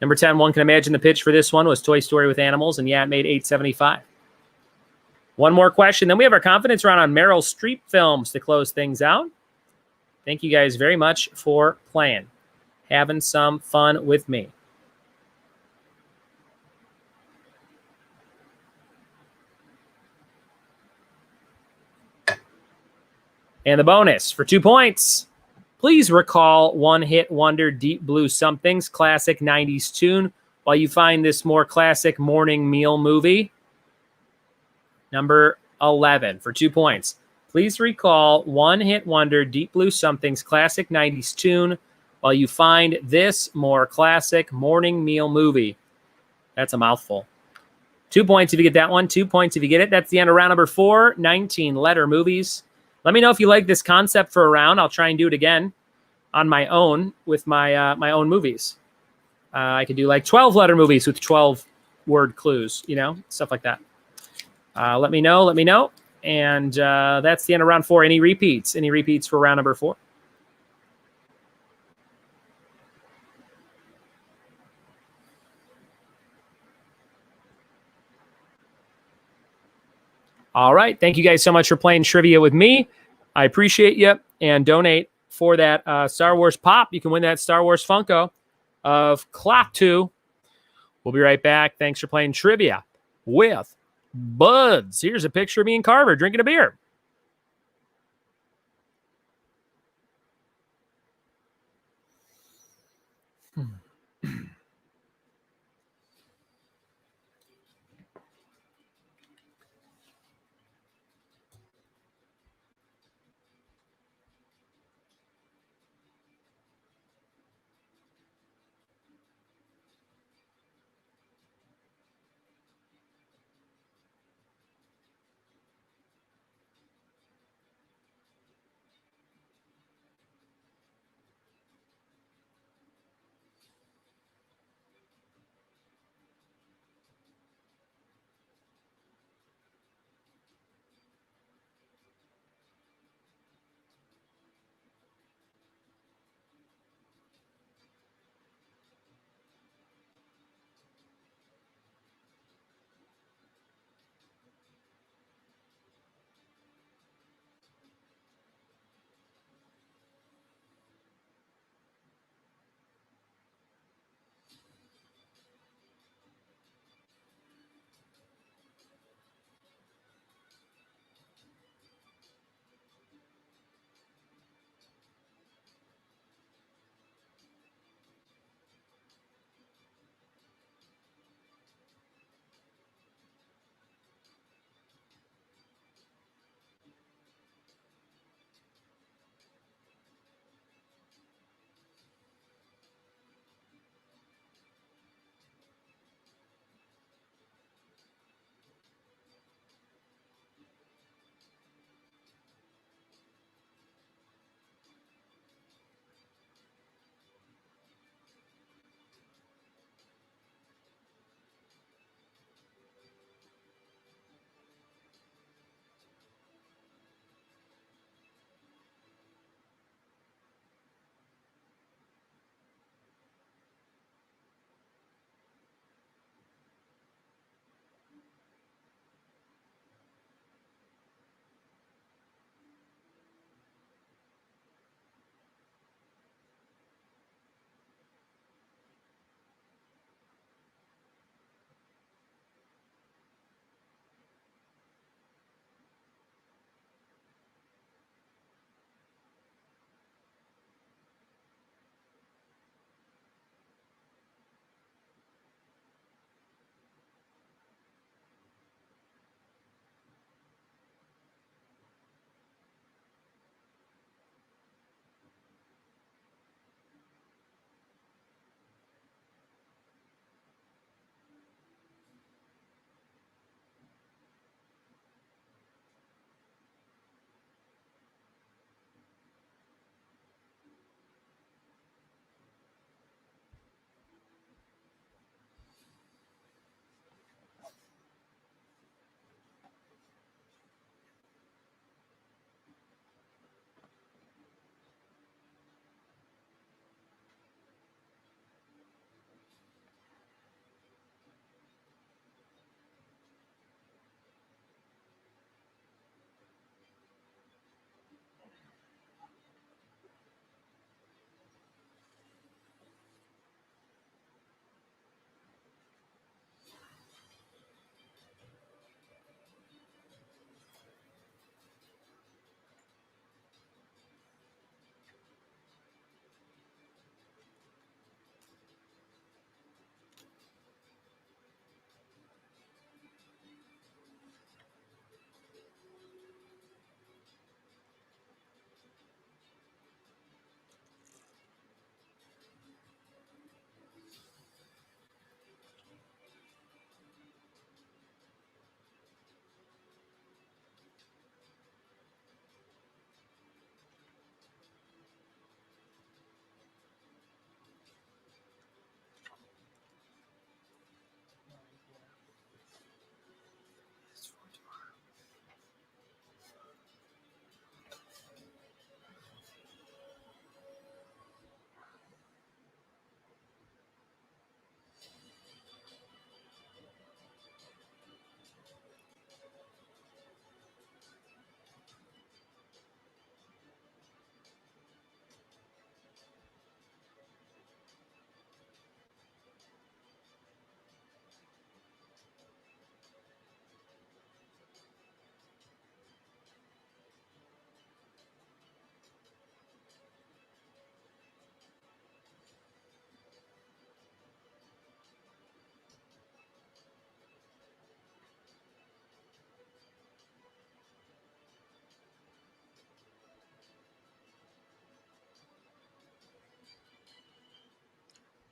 Number 10, one can imagine the pitch for this one was Toy Story with animals, and yeah, it made $875. One more question. Then we have our confidence round on Meryl Streep Films to close things out. Thank you guys very much for playing. Having some fun with me. And the bonus for 2 points. Please recall one-hit wonder Deep Blue Something's classic 90s tune while you find this more classic morning meal movie. Number 11 for 2 points. Please recall one-hit wonder Deep Blue Something's classic 90s tune while you find this more classic morning meal movie. That's a mouthful. 2 points if you get that one. 2 points if you get it. That's the end of round number 4, 19-letter movies. Let me know if you like this concept for a round. I'll try and do it again on my own with my own movies. I could do like 12-letter movies with 12-word clues, stuff like that. Let me know. And that's the end of round 4. Any repeats? Any repeats for round number 4? All right. Thank you guys so much for playing trivia with me. I appreciate you. And donate for that Star Wars Pop. You can win that Star Wars Funko of Klaatu. We'll be right back. Thanks for playing trivia with Buds. Here's a picture of me and Carver drinking a beer.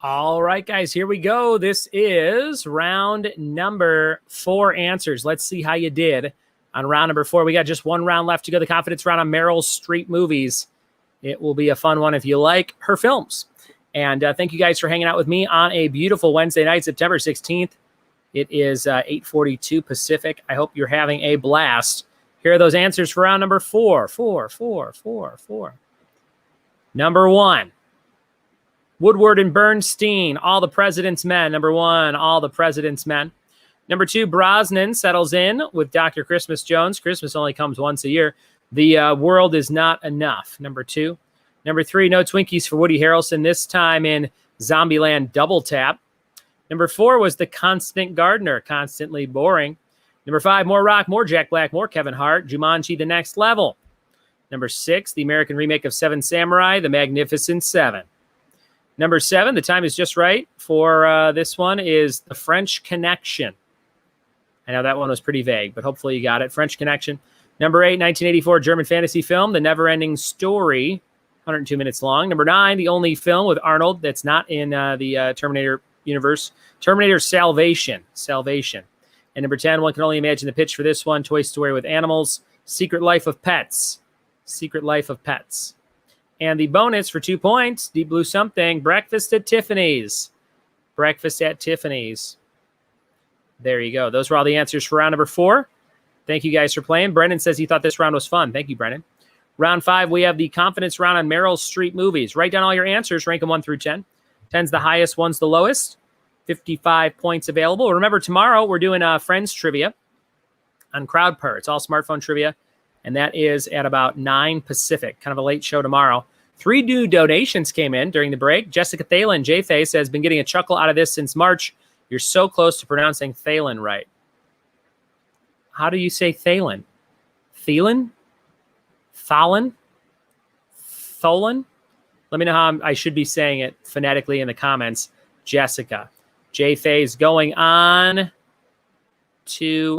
All right, guys, here we go. This is round number 4 answers. Let's see how you did on round number 4. We got just one round left to go. The confidence round on Meryl Streep movies. It will be a fun one if you like her films. And thank you guys for hanging out with me on a beautiful Wednesday night, September 16th. It is 8:42 Pacific. I hope you're having a blast. Here are those answers for round number 4. Number 1. Woodward and Bernstein, All the President's Men. Number 1, All the President's Men. Number 2, Brosnan settles in with Dr. Christmas Jones. Christmas only comes once a year. The World Is Not Enough. Number 2. Number 3, No Twinkies for Woody Harrelson, this time in Zombieland Double Tap. Number 4 was The Constant Gardener, Constantly Boring. Number 5, More Rock, More Jack Black, More Kevin Hart, Jumanji The Next Level. Number 6, the American remake of Seven Samurai, The Magnificent Seven. Number 7, the time is just right for this one, is The French Connection. I know that one was pretty vague, but hopefully you got it. French Connection. Number 8, 1984 German fantasy film, The Never-Ending Story, 102 minutes long. Number 9, the only film with Arnold that's not in the Terminator universe, Terminator Salvation. And number 10, one can only imagine the pitch for this one, Toy Story with Animals, Secret Life of Pets. And the bonus for 2 points, Deep Blue Something, Breakfast at Tiffany's. There you go. Those were all the answers for round number 4. Thank you guys for playing. Brendan says he thought this round was fun. Thank you, Brendan. Round 5, we have the confidence round on Meryl Streep movies. Write down all your answers, rank them 1 through 10. 10's the highest, 1's the lowest. 55 points available. Remember, tomorrow we're doing Friends trivia on CrowdPurr. It's all smartphone trivia, and that is at about 9 Pacific, kind of a late show tomorrow. 3 new donations came in during the break. Jessica Thalen, J-Thay, says, been getting a chuckle out of this since March. You're so close to pronouncing Thalen right. How do you say Thalen? Thielen? Thalin? Tholen? Let me know how I should be saying it phonetically in the comments. Jessica. J-Thay is going on to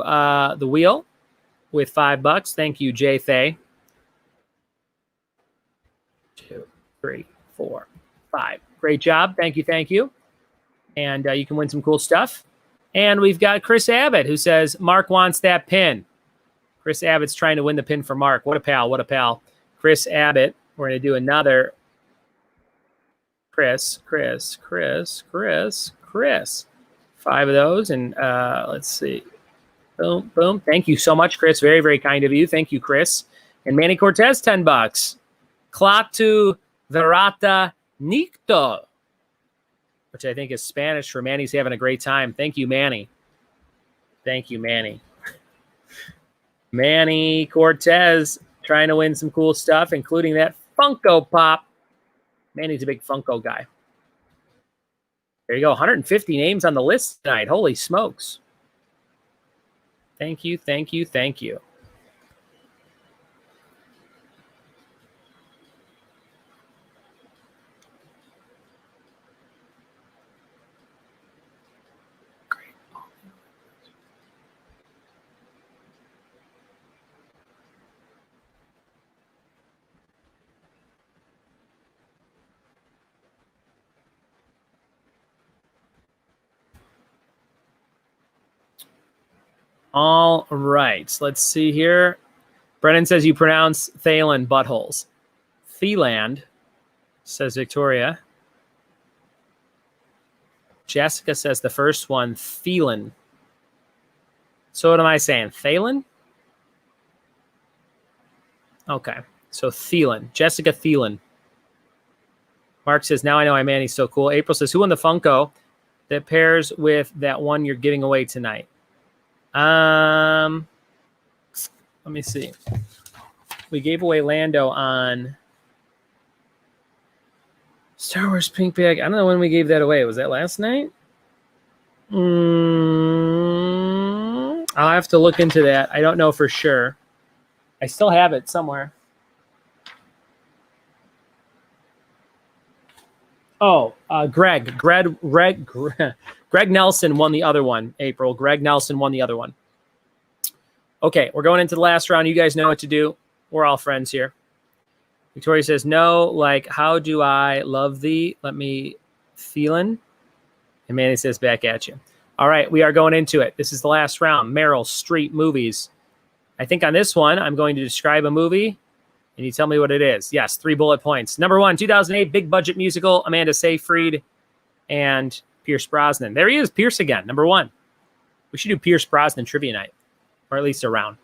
the wheel with $5. Thank you, J-Thay. 2, 3, 4, 5. Great job. Thank you. And you can win some cool stuff. And we've got Chris Abbott, who says, Mark wants that pin. Chris Abbott's trying to win the pin for Mark. What a pal. Chris Abbott. We're going to do another Chris. 5 of those. And let's see. Boom. Thank you so much, Chris. Very, very kind of you. Thank you, Chris. And Manny Cortez, $10. Klatu Verata Nicto, which I think is Spanish for Manny's having a great time. Thank you, Manny. Manny Cortez trying to win some cool stuff, including that Funko Pop. Manny's a big Funko guy. There you go. 150 names on the list tonight. Holy smokes. Thank you. All right, let's see here. Brennan says you pronounce Thalen buttholes. Theland, says Victoria. Jessica says the first one, Thielen. So what am I saying? Thalen? Okay, so Thielen. Jessica Thielen. Mark says, now I know why Manny's so cool. April says, who won the Funko that pairs with that one you're giving away tonight? Let me see. We gave away Lando on Star Wars Pink Bag. I don't know when we gave that away. Was that last night? I'll have to look into that. I don't know for sure. I still have it somewhere. Oh, Greg Nelson won the other one, April. Greg Nelson won the other one. Okay, we're going into the last round. You guys know what to do. We're all friends here. Victoria says, no, like, how do I love thee? Let me Thielen. And Manny says back at you. All right, we are going into it. This is the last round. Meryl Streep movies. I think on this one, I'm going to describe a movie, and you tell me what it is. Yes, 3 bullet points. Number 1, 2008, big budget musical, Amanda Seyfried and Pierce Brosnan. There he is, Pierce again, number 1. We should do Pierce Brosnan trivia night, or at least a round.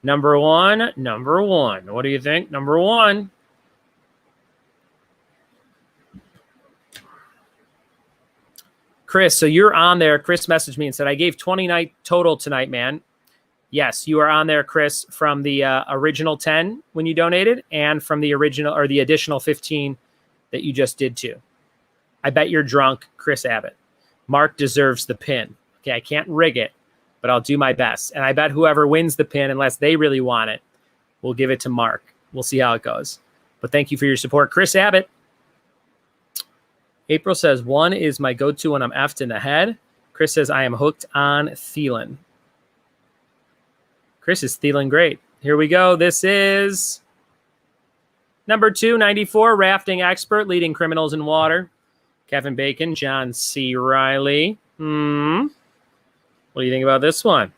Number one. What do you think? Number 1. Chris, so you're on there. Chris messaged me and said, I gave 20 night total tonight, man. Yes, you are on there, Chris, from the original 10 when you donated and from the original or the additional 15 that you just did too. I bet you're drunk, Chris Abbott. Mark deserves the pin. Okay, I can't rig it, but I'll do my best. And I bet whoever wins the pin, unless they really want it, will give it to Mark. We'll see how it goes. But thank you for your support, Chris Abbott. April says, 1 is my go-to when I'm effed in the head. Chris says, I am hooked on Thielen. Chris is Thielen great. Here we go. This is number 2, 94, rafting expert, leading criminals in water. Kevin Bacon, John C. Reilly. What do you think about this one?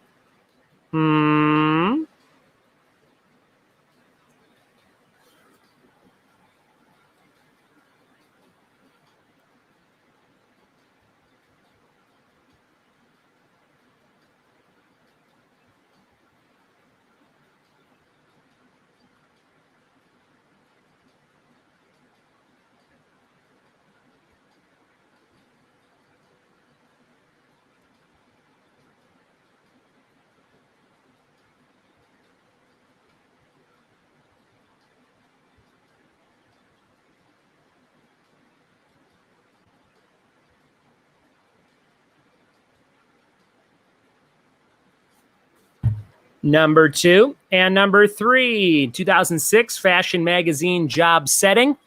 Number 2 and number 3, 2006 fashion magazine Job Setting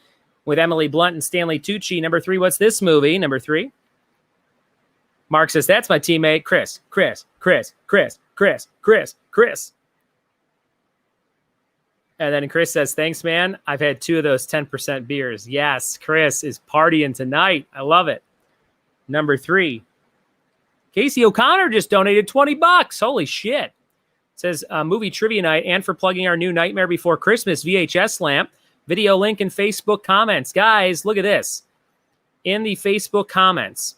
with Emily Blunt and Stanley Tucci. Number 3, what's this movie? Number 3. Mark says, that's my teammate, Chris. And then Chris says, thanks, man. I've had 2 of those 10% beers. Yes, Chris is partying tonight. I love it. Number 3. Casey O'Connor just donated $20. Holy shit. It says movie trivia night and for plugging our new Nightmare Before Christmas VHS lamp. Video link in Facebook comments. Guys, look at this. In the Facebook comments,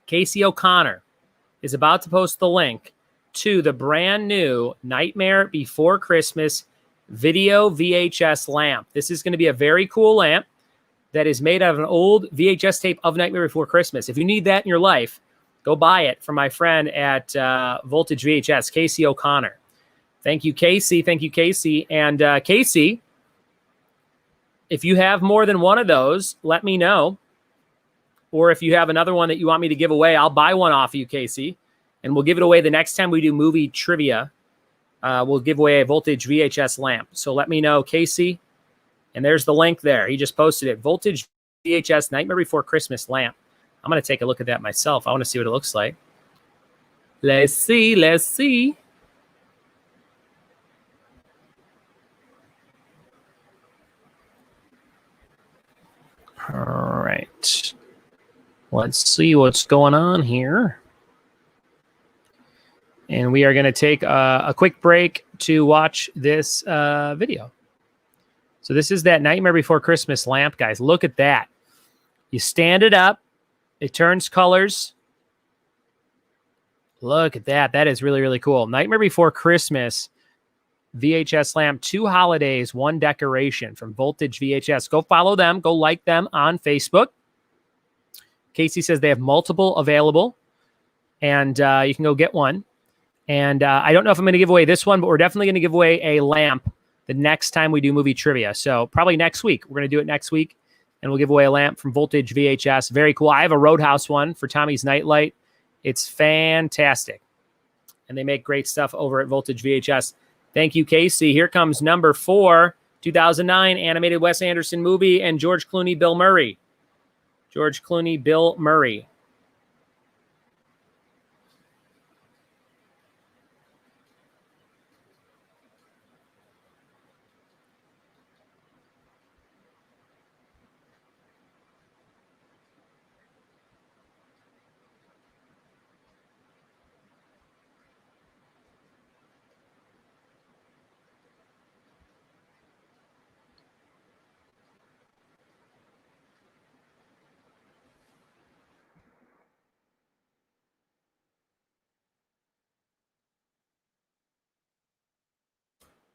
Casey O'Connor is about to post the link to the brand new Nightmare Before Christmas video VHS lamp. This is going to be a very cool lamp that is made out of an old VHS tape of Nightmare Before Christmas. If you need that in your life, go buy it from my friend at Voltage VHS, Casey O'Connor. Thank you, Casey. And Casey, if you have more than one of those, let me know. Or if you have another one that you want me to give away, I'll buy one off you, Casey. And we'll give it away the next time we do movie trivia. We'll give away a Voltage VHS lamp. So let me know, Casey. And there's the link there. He just posted it. Voltage VHS Nightmare Before Christmas lamp. I'm going to take a look at that myself. I want to see what it looks like. Let's see. All right. Let's see what's going on here. And we are going to take a quick break to watch this video. So this is that Nightmare Before Christmas lamp, guys. Look at that. You stand it up. It turns colors. Look at that. That is really, really cool. Nightmare Before Christmas VHS lamp, 2 holidays, 1 decoration from Voltage VHS. Go follow them. Go like them on Facebook. Casey says they have multiple available, and you can go get one. And I don't know if I'm going to give away this one, but we're definitely going to give away a lamp the next time we do movie trivia. So probably next week. We're going to do it next week. And we'll give away a lamp from Voltage VHS. Very cool. I have a Roadhouse one for Tommy's Nightlight. It's fantastic. And they make great stuff over at Voltage VHS. Thank you, Casey. Here comes number 4, 2009 animated Wes Anderson movie, and George Clooney, Bill Murray. George Clooney, Bill Murray.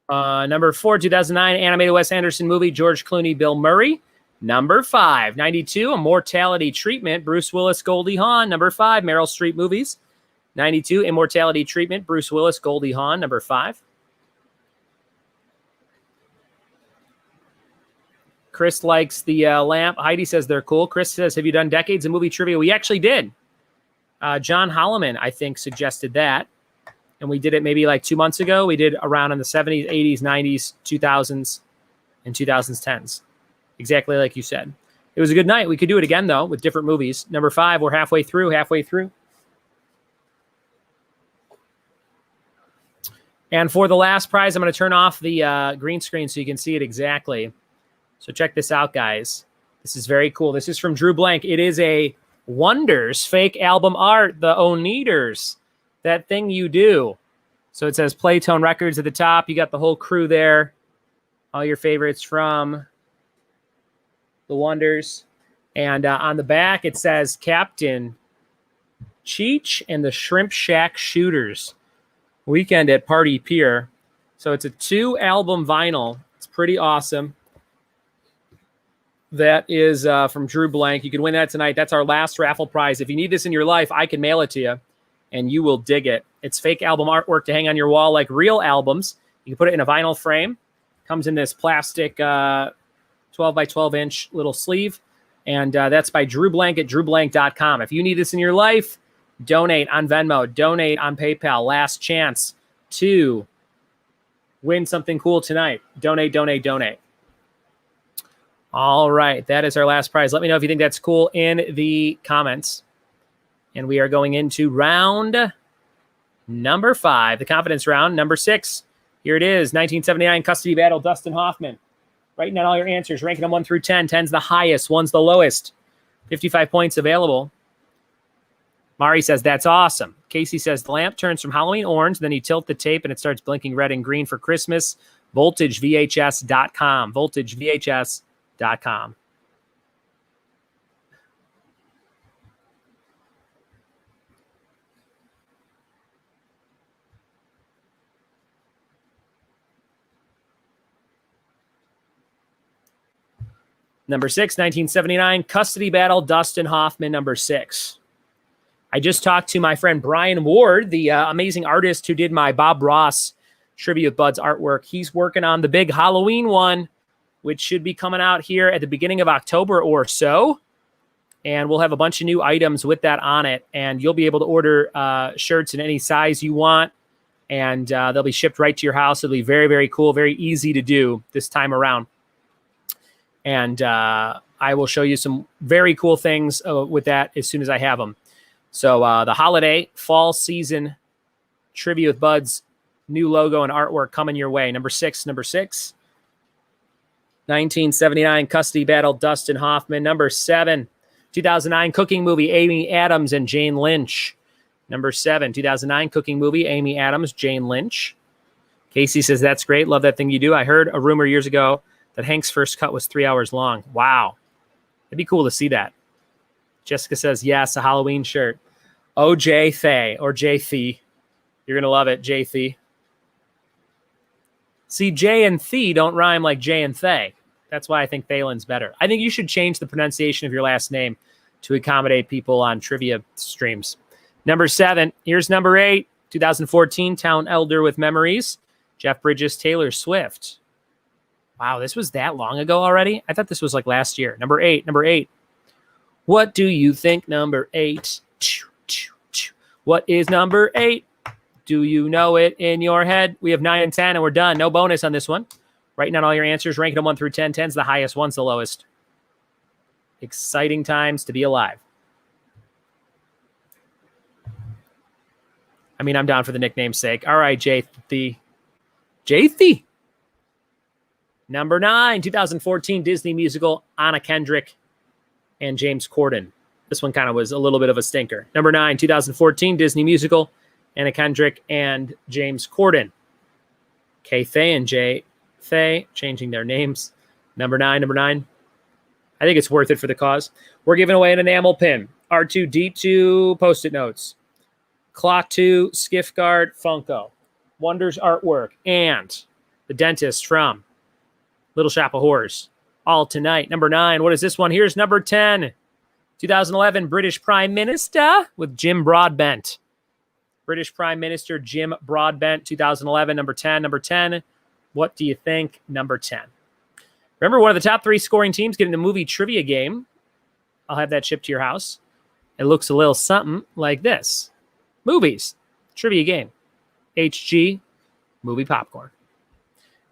Number 4, 2009, animated Wes Anderson movie, George Clooney, Bill Murray. Number 5, 92, Immortality Treatment, Bruce Willis, Goldie Hawn. Number 5, Meryl Streep movies. 92, Immortality Treatment, Bruce Willis, Goldie Hawn. Number 5. Chris likes the lamp. Heidi says they're cool. Chris says, have you done decades of movie trivia? We actually did. John Holloman, I think, suggested that. And we did it maybe like 2 months ago. We did around in the 70s, 80s, 90s, 2000s, and 2010s. Exactly like you said. It was a good night. We could do it again, though, with different movies. Number 5, we're halfway through. And for the last prize, I'm going to turn off the green screen so you can see it exactly. So check this out, guys. This is very cool. This is from Drew Blank. It is a Wonders fake album art, the Oneaters. That thing you do. So it says Playtone Records at the top. You got the whole crew there. All your favorites from the Wonders. And on the back, it says Captain Cheech and the Shrimp Shack Shooters. Weekend at Party Pier. So it's a 2-album vinyl. It's pretty awesome. That is from Drew Blank. You can win that tonight. That's our last raffle prize. If you need this in your life, I can mail it to you, and you will dig it. It's fake album artwork to hang on your wall like real albums. You can put it in a vinyl frame. Comes in this plastic 12 by 12 inch little sleeve. And that's by Drew Blank at drewblank.com. If you need this in your life, donate on Venmo, donate on PayPal. Last chance to win something cool tonight. Donate, donate, donate. All right, that is our last prize. Let me know if you think that's cool in the comments. And we are going into round number 5, the confidence round. Number 6, here it is, 1979 custody battle, Dustin Hoffman. Writing down all your answers, ranking them 1 through 10. 10's the highest, 1's the lowest. 55 points available. Mari says, that's awesome. Casey says, the lamp turns from Halloween orange, then you tilt the tape and it starts blinking red and green for Christmas. VoltageVHS.com. VoltageVHS.com. Number 6, 1979, custody battle, Dustin Hoffman, number 6. I just talked to my friend Brian Ward, the amazing artist who did my Bob Ross Trivia with Buds artwork. He's working on the big Halloween one, which should be coming out here at the beginning of October or so. And we'll have a bunch of new items with that on it. And you'll be able to order shirts in any size you want. And they'll be shipped right to your house. It'll be very, very cool, very easy to do this time around. And I will show you some very cool things with that as soon as I have them. So the holiday, fall season, Trivia with Buds, new logo and artwork coming your way. Number 6. 1979 custody battle, Dustin Hoffman. Number 7, 2009 cooking movie, Amy Adams and Jane Lynch. Number 7, 2009 cooking movie, Amy Adams, Jane Lynch. Casey says, that's great. Love that thing you do. I heard a rumor years ago that Hank's first cut was 3 hours long. Wow. It'd be cool to see that. Jessica says, yes, a Halloween shirt. Oh, Jay Thay or Jay Thee. You're going to love it, Jay Thee. See, Jay and Thee don't rhyme like Jay and Thay. That's why I think Thalen's better. I think you should change the pronunciation of your last name to accommodate people on trivia streams. Number 7, here's number 8, 2014 Town Elder with Memories, Jeff Bridges, Taylor Swift. Wow, this was that long ago already? I thought this was like last year. Number 8. What do you think, number 8? What is number 8? Do you know it in your head? We have 9 and 10, and we're done. No bonus on this one. Writing down all your answers, ranking them 1 through 10. 10's the highest, 1's the lowest. Exciting times to be alive. I mean, I'm down for the nickname's sake. All right, Jay-Thee. Number 9, 2014 Disney musical, Anna Kendrick and James Corden. This one kind of was a little bit of a stinker. Number 9, 2014 Disney musical, Anna Kendrick and James Corden. Kay Thay and Jay Thay changing their names. Number 9. I think it's worth it for the cause. We're giving away an enamel pin. R2-D2 Post-it notes. Klaatu Skiff Guard Funko. Wonders artwork. And the dentist from Little Shop of Horrors. All Tonight. Number 9. What is this one? Here's number 10. 2011 British Prime Minister with Jim Broadbent. British Prime Minister Jim Broadbent, 2011, number 10. Number 10, what do you think? Number 10. Remember, one of the top 3 scoring teams getting the movie trivia game. I'll have that shipped to your house. It looks a little something like this. Movies, trivia game, HG, movie popcorn.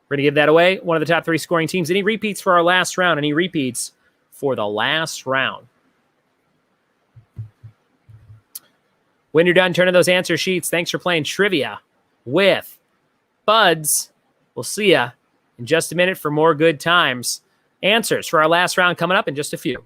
We're going to give that away. One of the top 3 scoring teams. Any repeats for our last round? Any repeats for the last round? When you're done turning those answer sheets, thanks for playing Trivia with Buds. We'll see you in just a minute for more good times. Answers for our last round coming up in just a few.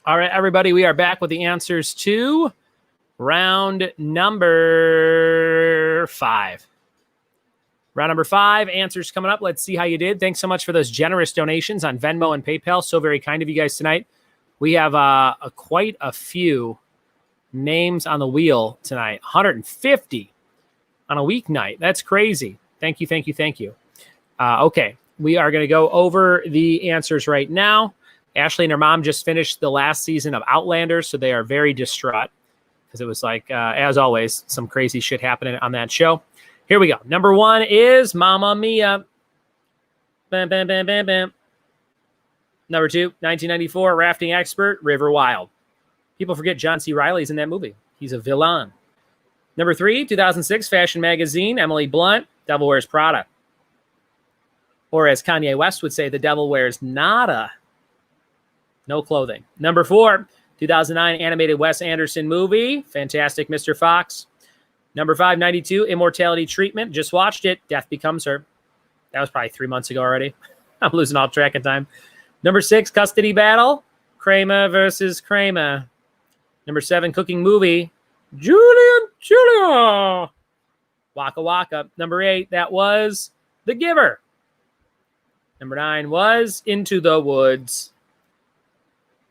All right, everybody, we are back with the answers to Round number 5. Round number 5, answers coming up. Let's see how you did. Thanks so much for those generous donations on Venmo and PayPal. So very kind of you guys tonight. We have quite a few names on the wheel tonight. 150 on a weeknight. That's crazy. Thank you, thank you, thank you. Okay, we are going to go over the answers right now. Ashley and her mom just finished the last season of Outlander, so they are very distraught because it was like, as always, some crazy shit happening on that show. Here we go. Number 1 is Mamma Mia. Bam, bam, bam, bam, bam. Number 2, 1994, rafting expert, River Wild. People forget John C. Reilly's in that movie. He's a villain. Number 3, 2006, fashion magazine, Emily Blunt, Devil Wears Prada. Or as Kanye West would say, the devil wears nada. No clothing. Number 4, 2009 animated Wes Anderson movie, Fantastic Mr. Fox. Number 5, 92, Immortality Treatment. Just watched it. Death Becomes Her. That was probably 3 months ago already. I'm losing all track of time. Number 6, Custody Battle, Kramer versus Kramer. Number 7, Cooking Movie, Julia. Waka Waka. Number 8, that was The Giver. Number 9 was Into the Woods.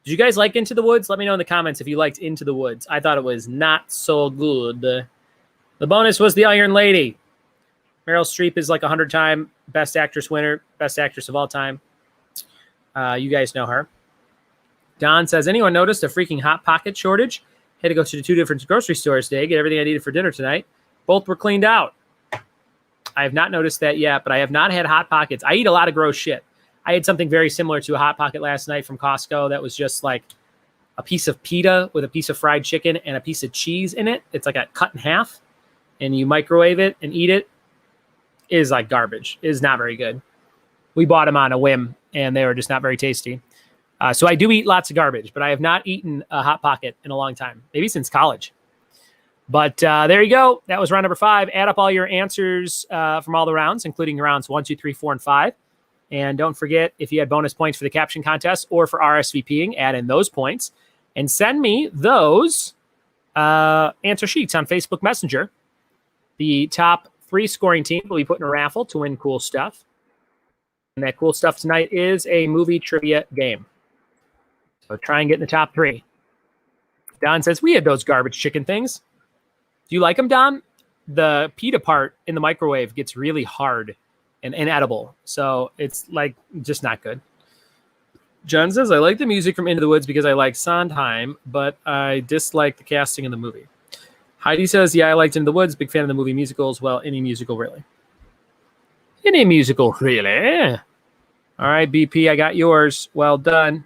Did you guys like Into the Woods? Let me know in the comments if you liked Into the Woods. I thought it was not so good. The bonus was The Iron Lady. Meryl Streep is like 100-time Best Actress winner, Best Actress of all time. You guys know her. Don says, anyone noticed a freaking Hot Pocket shortage? Had to go to 2 different grocery stores today, get everything I needed for dinner tonight. Both were cleaned out. I have not noticed that yet, but I have not had Hot Pockets. I eat a lot of gross shit. I had something very similar to a Hot Pocket last night from Costco that was just like a piece of pita with a piece of fried chicken and a piece of cheese in it. It's like a cut in half, and you microwave it and eat it. It is like garbage. It is not very good. We bought them on a whim, and they were just not very tasty. So I do eat lots of garbage, but I have not eaten a Hot Pocket in a long time, maybe since college. But there you go. That was round number 5. Add up all your answers from all the rounds, including rounds 1, 2, 3, 4, and 5. And don't forget, if you had bonus points for the caption contest or for RSVPing, add in those points. And send me those answer sheets on Facebook Messenger. The top 3 scoring team will be put in a raffle to win cool stuff. And that cool stuff tonight is a movie trivia game. So try and get in the top 3. Don says, we had those garbage chicken things. Do you like them, Don? The pita part in the microwave gets really hard and inedible. So it's like just not good. John says, I like the music from Into the Woods because I like Sondheim, but I dislike the casting in the movie. Heidi says, yeah, I liked Into the Woods. Big fan of the movie musicals. Well, any musical, really. Any musical, really. All right, BP, I got yours. Well done.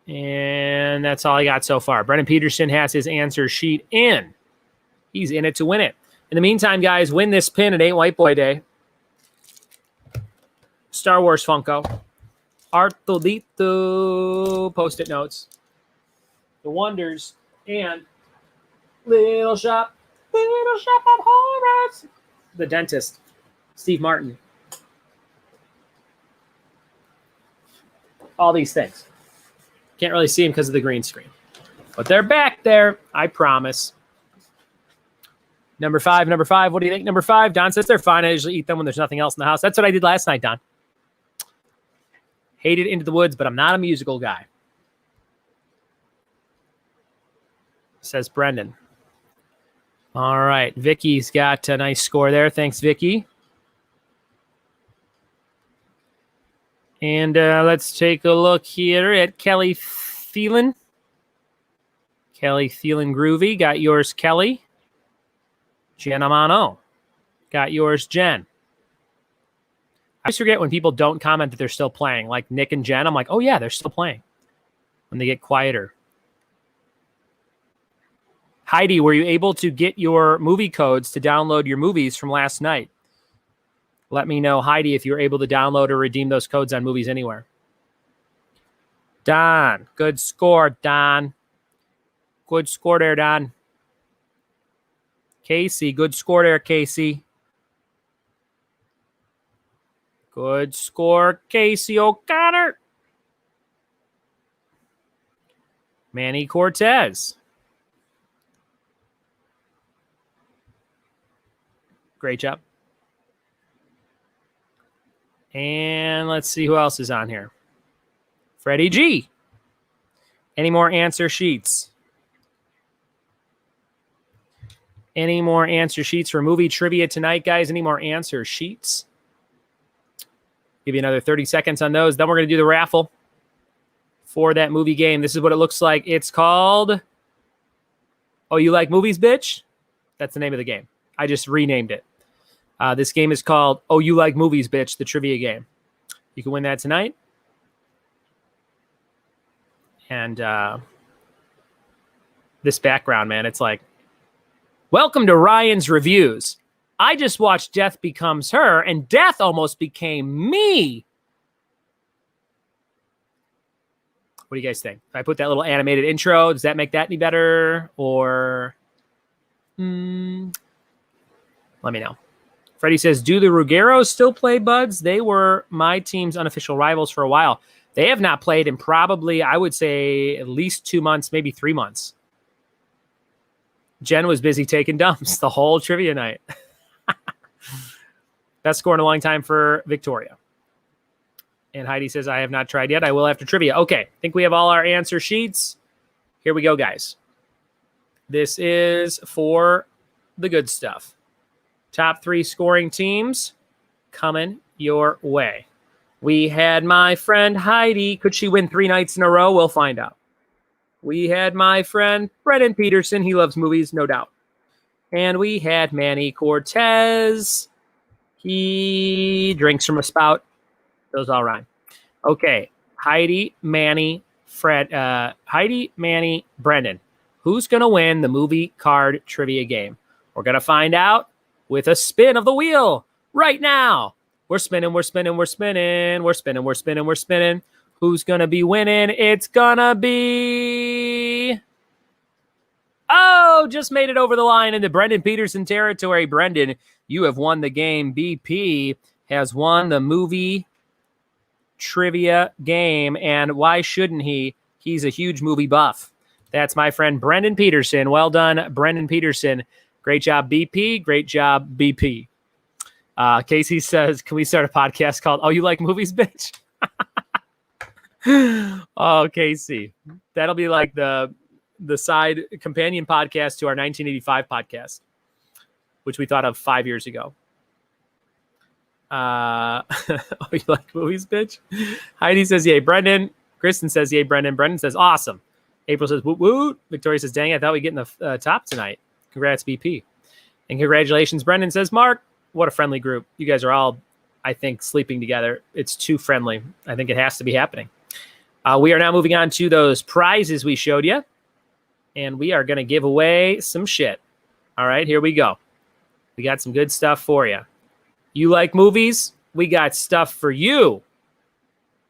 And that's all I got so far. Brennan Peterson has his answer sheet in. He's in it to win it. In the meantime, guys, win this pin. It ain't White Boy Day. Star Wars Funko. Artolito Post-it notes. The Wonders. And Little Shop of Horrors. The Dentist. Steve Martin. All these things. Can't really see them because of the green screen. But they're back there, I promise. Number 5. What do you think? Number 5. Don says they're fine. I usually eat them when there's nothing else in the house. That's what I did last night, Don. Hated Into the Woods, but I'm not a musical guy. Says Brendan. All right. Vicky's got a nice score there. Thanks, Vicky. And let's take a look here at Kelly Thielen. Kelly Thielen Groovy. Got yours, Kelly. Jenna Mano. Got yours, Jen. I always forget when people don't comment that they're still playing. Like Nick and Jen, I'm like, oh yeah, they're still playing. When they get quieter. Heidi, were you able to get your movie codes to download your movies from last night? Let me know, Heidi, if you're able to download or redeem those codes on Movies Anywhere. Don, good score, Don. Good score there, Don. Casey, good score there, Casey. Good score, Casey O'Connor. Manny Cortez. Great job. And let's see who else is on here. Freddie G. Any more answer sheets? Any more answer sheets for movie trivia tonight, guys? Any more answer sheets? Give you another 30 seconds on those. Then we're going to do the raffle for that movie game. This is what it looks like. It's called Oh, You Like Movies, Bitch? That's the name of the game. I just renamed it. This game is called Oh, You Like Movies, Bitch, the trivia game. You can win that tonight. And this background, man, it's like, welcome to Ryan's Reviews. I just watched Death Becomes Her, and death almost became me. What do you guys think? If I put that little animated intro, does that make that any better? Or, let me know. Freddie says, do the Rugeros still play, Buds? They were my team's unofficial rivals for a while. They have not played in probably, I would say, at least 2 months, maybe 3 months. Jen was busy taking dumps the whole trivia night. Best score in a long time for Victoria. And Heidi says, I have not tried yet. I will after trivia. Okay, I think we have all our answer sheets. Here we go, guys. This is for the good stuff. Top 3 scoring teams coming your way. We had my friend Heidi. Could she win 3 nights in a row? We'll find out. We had my friend Brendan Peterson. He loves movies, no doubt. And we had Manny Cortez. He drinks from a spout. Those all rhyme. Okay. Heidi, Manny, Brendan. Who's going to win the movie card trivia game? We're going to find out with a spin of the wheel right now. We're spinning, we're spinning, we're spinning, we're spinning, we're spinning, we're spinning. Who's going to be winning? It's going to be... Oh, just made it over the line into Brendan Peterson territory. Brendan, you have won the game. BP has won the movie trivia game. And why shouldn't he? He's a huge movie buff. That's my friend Brendan Peterson. Well done, Brendan Peterson. Great job, BP. Great job, BP. Casey says, can we start a podcast called Oh, You Like Movies, Bitch? Oh, Casey. That'll be like the side companion podcast to our 1985 podcast, which we thought of 5 years ago. Oh, you like movies, bitch? Heidi says, yay, Brendan. Kristen says, yay, Brendan. Brendan says, awesome. April says, woot, woot. Victoria says, dang, I thought we'd get in the top tonight. Congrats, BP. And congratulations, Brendan says, Mark. What a friendly group. You guys are all, I think, sleeping together. It's too friendly. I think it has to be happening. We are now moving on to those prizes we showed you. And we are going to give away some shit. All right, here we go. We got some good stuff for you. You like movies? We got stuff for you.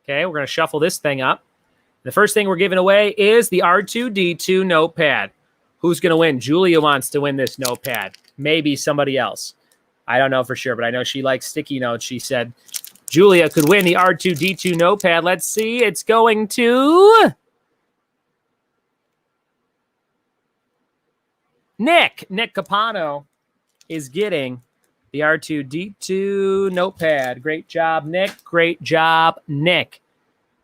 Okay, we're going to shuffle this thing up. The first thing we're giving away is the R2-D2 notepad. Who's going to win? Julia wants to win this notepad. Maybe somebody else. I don't know for sure, but I know she likes sticky notes. She said Julia could win the R2-D2 notepad. Let's see. It's going to Nick. Nick Capano is getting the R2-D2 notepad. Great job, Nick. Great job, Nick.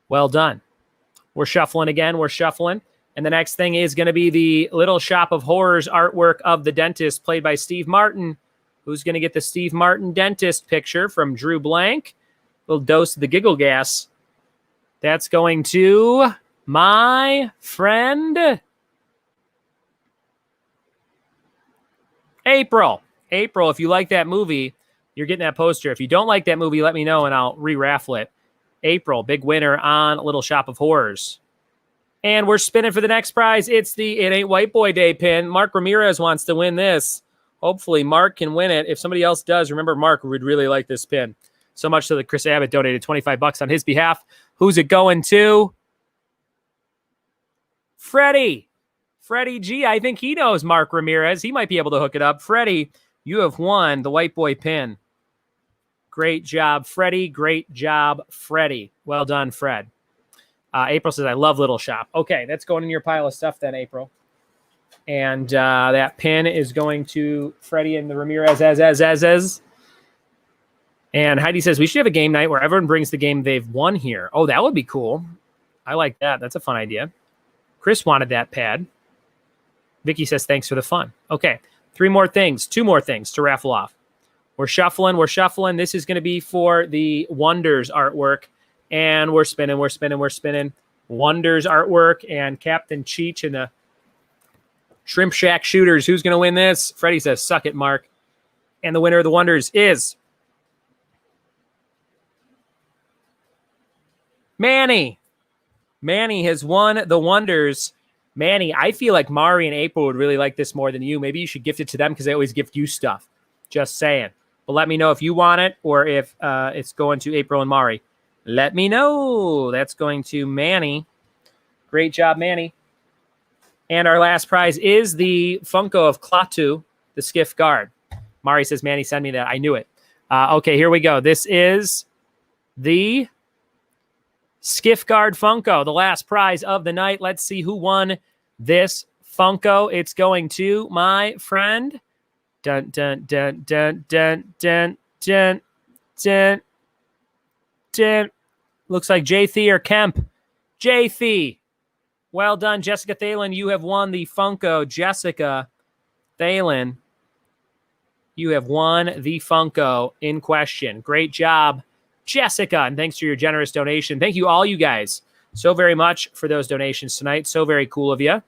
Well done. We're shuffling again. We're shuffling. And the next thing is going to be the Little Shop of Horrors artwork of the dentist played by Steve Martin. Who's going to get the Steve Martin dentist picture from Drew Blank? A little dose of the giggle gas. That's going to my friend April. April, if you like that movie, you're getting that poster. If you don't like that movie, let me know and I'll re-raffle it. April, big winner on Little Shop of Horrors. And we're spinning for the next prize. It's the It Ain't White Boy Day pin. Mark Ramirez wants to win this. Hopefully Mark can win it. If somebody else does, remember Mark would really like this pin. So much so that Chris Abbott donated $25 on his behalf. Who's it going to? Freddie. Freddie G. I think he knows Mark Ramirez. He might be able to hook it up. Freddie, you have won the White Boy pin. Great job, Freddie. Great job, Freddie. Well done, Fred. April says, I love Little Shop. Okay, that's going in your pile of stuff then, April. And that pin is going to Freddie and the Ramirez as. And Heidi says, we should have a game night where everyone brings the game they've won here. Oh, that would be cool. I like that. That's a fun idea. Chris wanted that pad. Vicky says, thanks for the fun. Okay, two more things to raffle off. We're shuffling. This is going to be for the Wonders artwork. And we're spinning. Wonders artwork and Captain Cheech and the Shrimp Shack Shooters. Who's going to win this? Freddie says, suck it, Mark. And the winner of the Wonders is Manny. Manny has won the Wonders. Manny, I feel like Mari and April would really like this more than you. Maybe you should gift it to them because they always gift you stuff. Just saying. But let me know if you want it or if it's going to April and Mari. Let me know. That's going to Manny. Great job, Manny. And our last prize is the Funko of Klaatu, the Skiff Guard. Mari says, Manny, send me that. I knew it. Okay, here we go. This is the Skiff Guard Funko, the last prize of the night. Let's see who won this Funko. It's going to my friend. Dun, dun, dun, dun, dun, dun, dun, dun, dun. Looks like J-Thee or Kemp. J-Thee. Well done, Jessica Thalen. You have won the Funko. Jessica Thalen, you have won the Funko in question. Great job, Jessica, and thanks for your generous donation. Thank you, all you guys, so very much for those donations tonight. So very cool of you.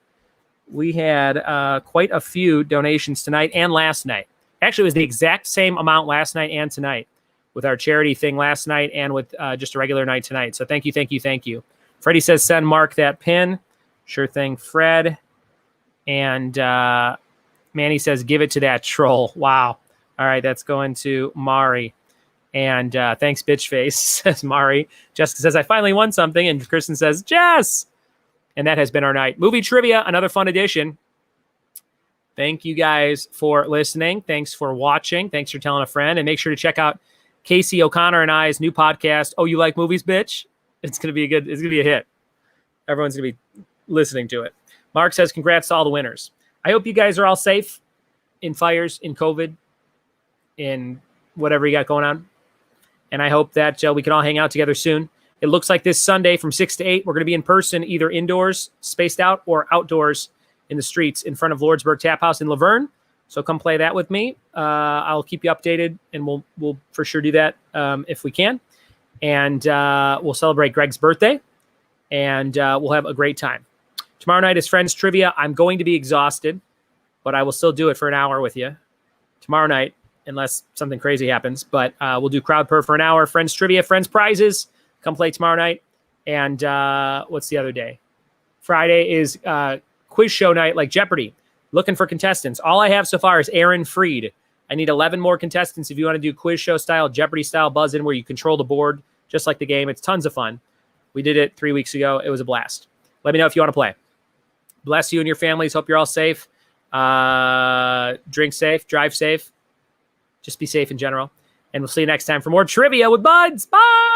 We had quite a few donations tonight and last night. Actually, it was the exact same amount last night and tonight with our charity thing last night and with just a regular night tonight. So thank you. Freddie says, send Mark that pin. Sure thing, Fred. And Manny says, give it to that troll. Wow. All right, that's going to Mari. And thanks, bitch face, says Mari. Jessica says, I finally won something. And Kristen says, Jess. And that has been our night. Movie trivia, another fun edition. Thank you guys for listening. Thanks for watching. Thanks for telling a friend. And make sure to check out Casey O'Connor and I's new podcast, Oh, You Like Movies, Bitch? It's going to be a hit. Everyone's going to be listening to it. Mark says, congrats to all the winners. I hope you guys are all safe in fires, in COVID, in whatever you got going on. And I hope that we can all hang out together soon. It looks like this Sunday from 6 to 8, we're going to be in person, either indoors, spaced out, or outdoors in the streets in front of Lordsburg Tap House in Laverne. So come play that with me. I'll keep you updated, and we'll for sure do that if we can. And we'll celebrate Greg's birthday, and we'll have a great time. Tomorrow night is Friends Trivia. I'm going to be exhausted, but I will still do it for an hour with you tomorrow night, unless something crazy happens. But we'll do Crowd Purr for an hour, Friends Trivia, Friends Prizes. Come play tomorrow night. And what's the other day? Friday is quiz show night like Jeopardy. Looking for contestants. All I have so far is Aaron Freed. I need 11 more contestants if you want to do quiz show style, Jeopardy style buzz in where you control the board, just like the game. It's tons of fun. We did it 3 weeks ago. It was a blast. Let me know if you want to play. Bless you and your families. Hope you're all safe. Drink safe. Drive safe. Just be safe in general. And we'll see you next time for more trivia with Buds. Bye!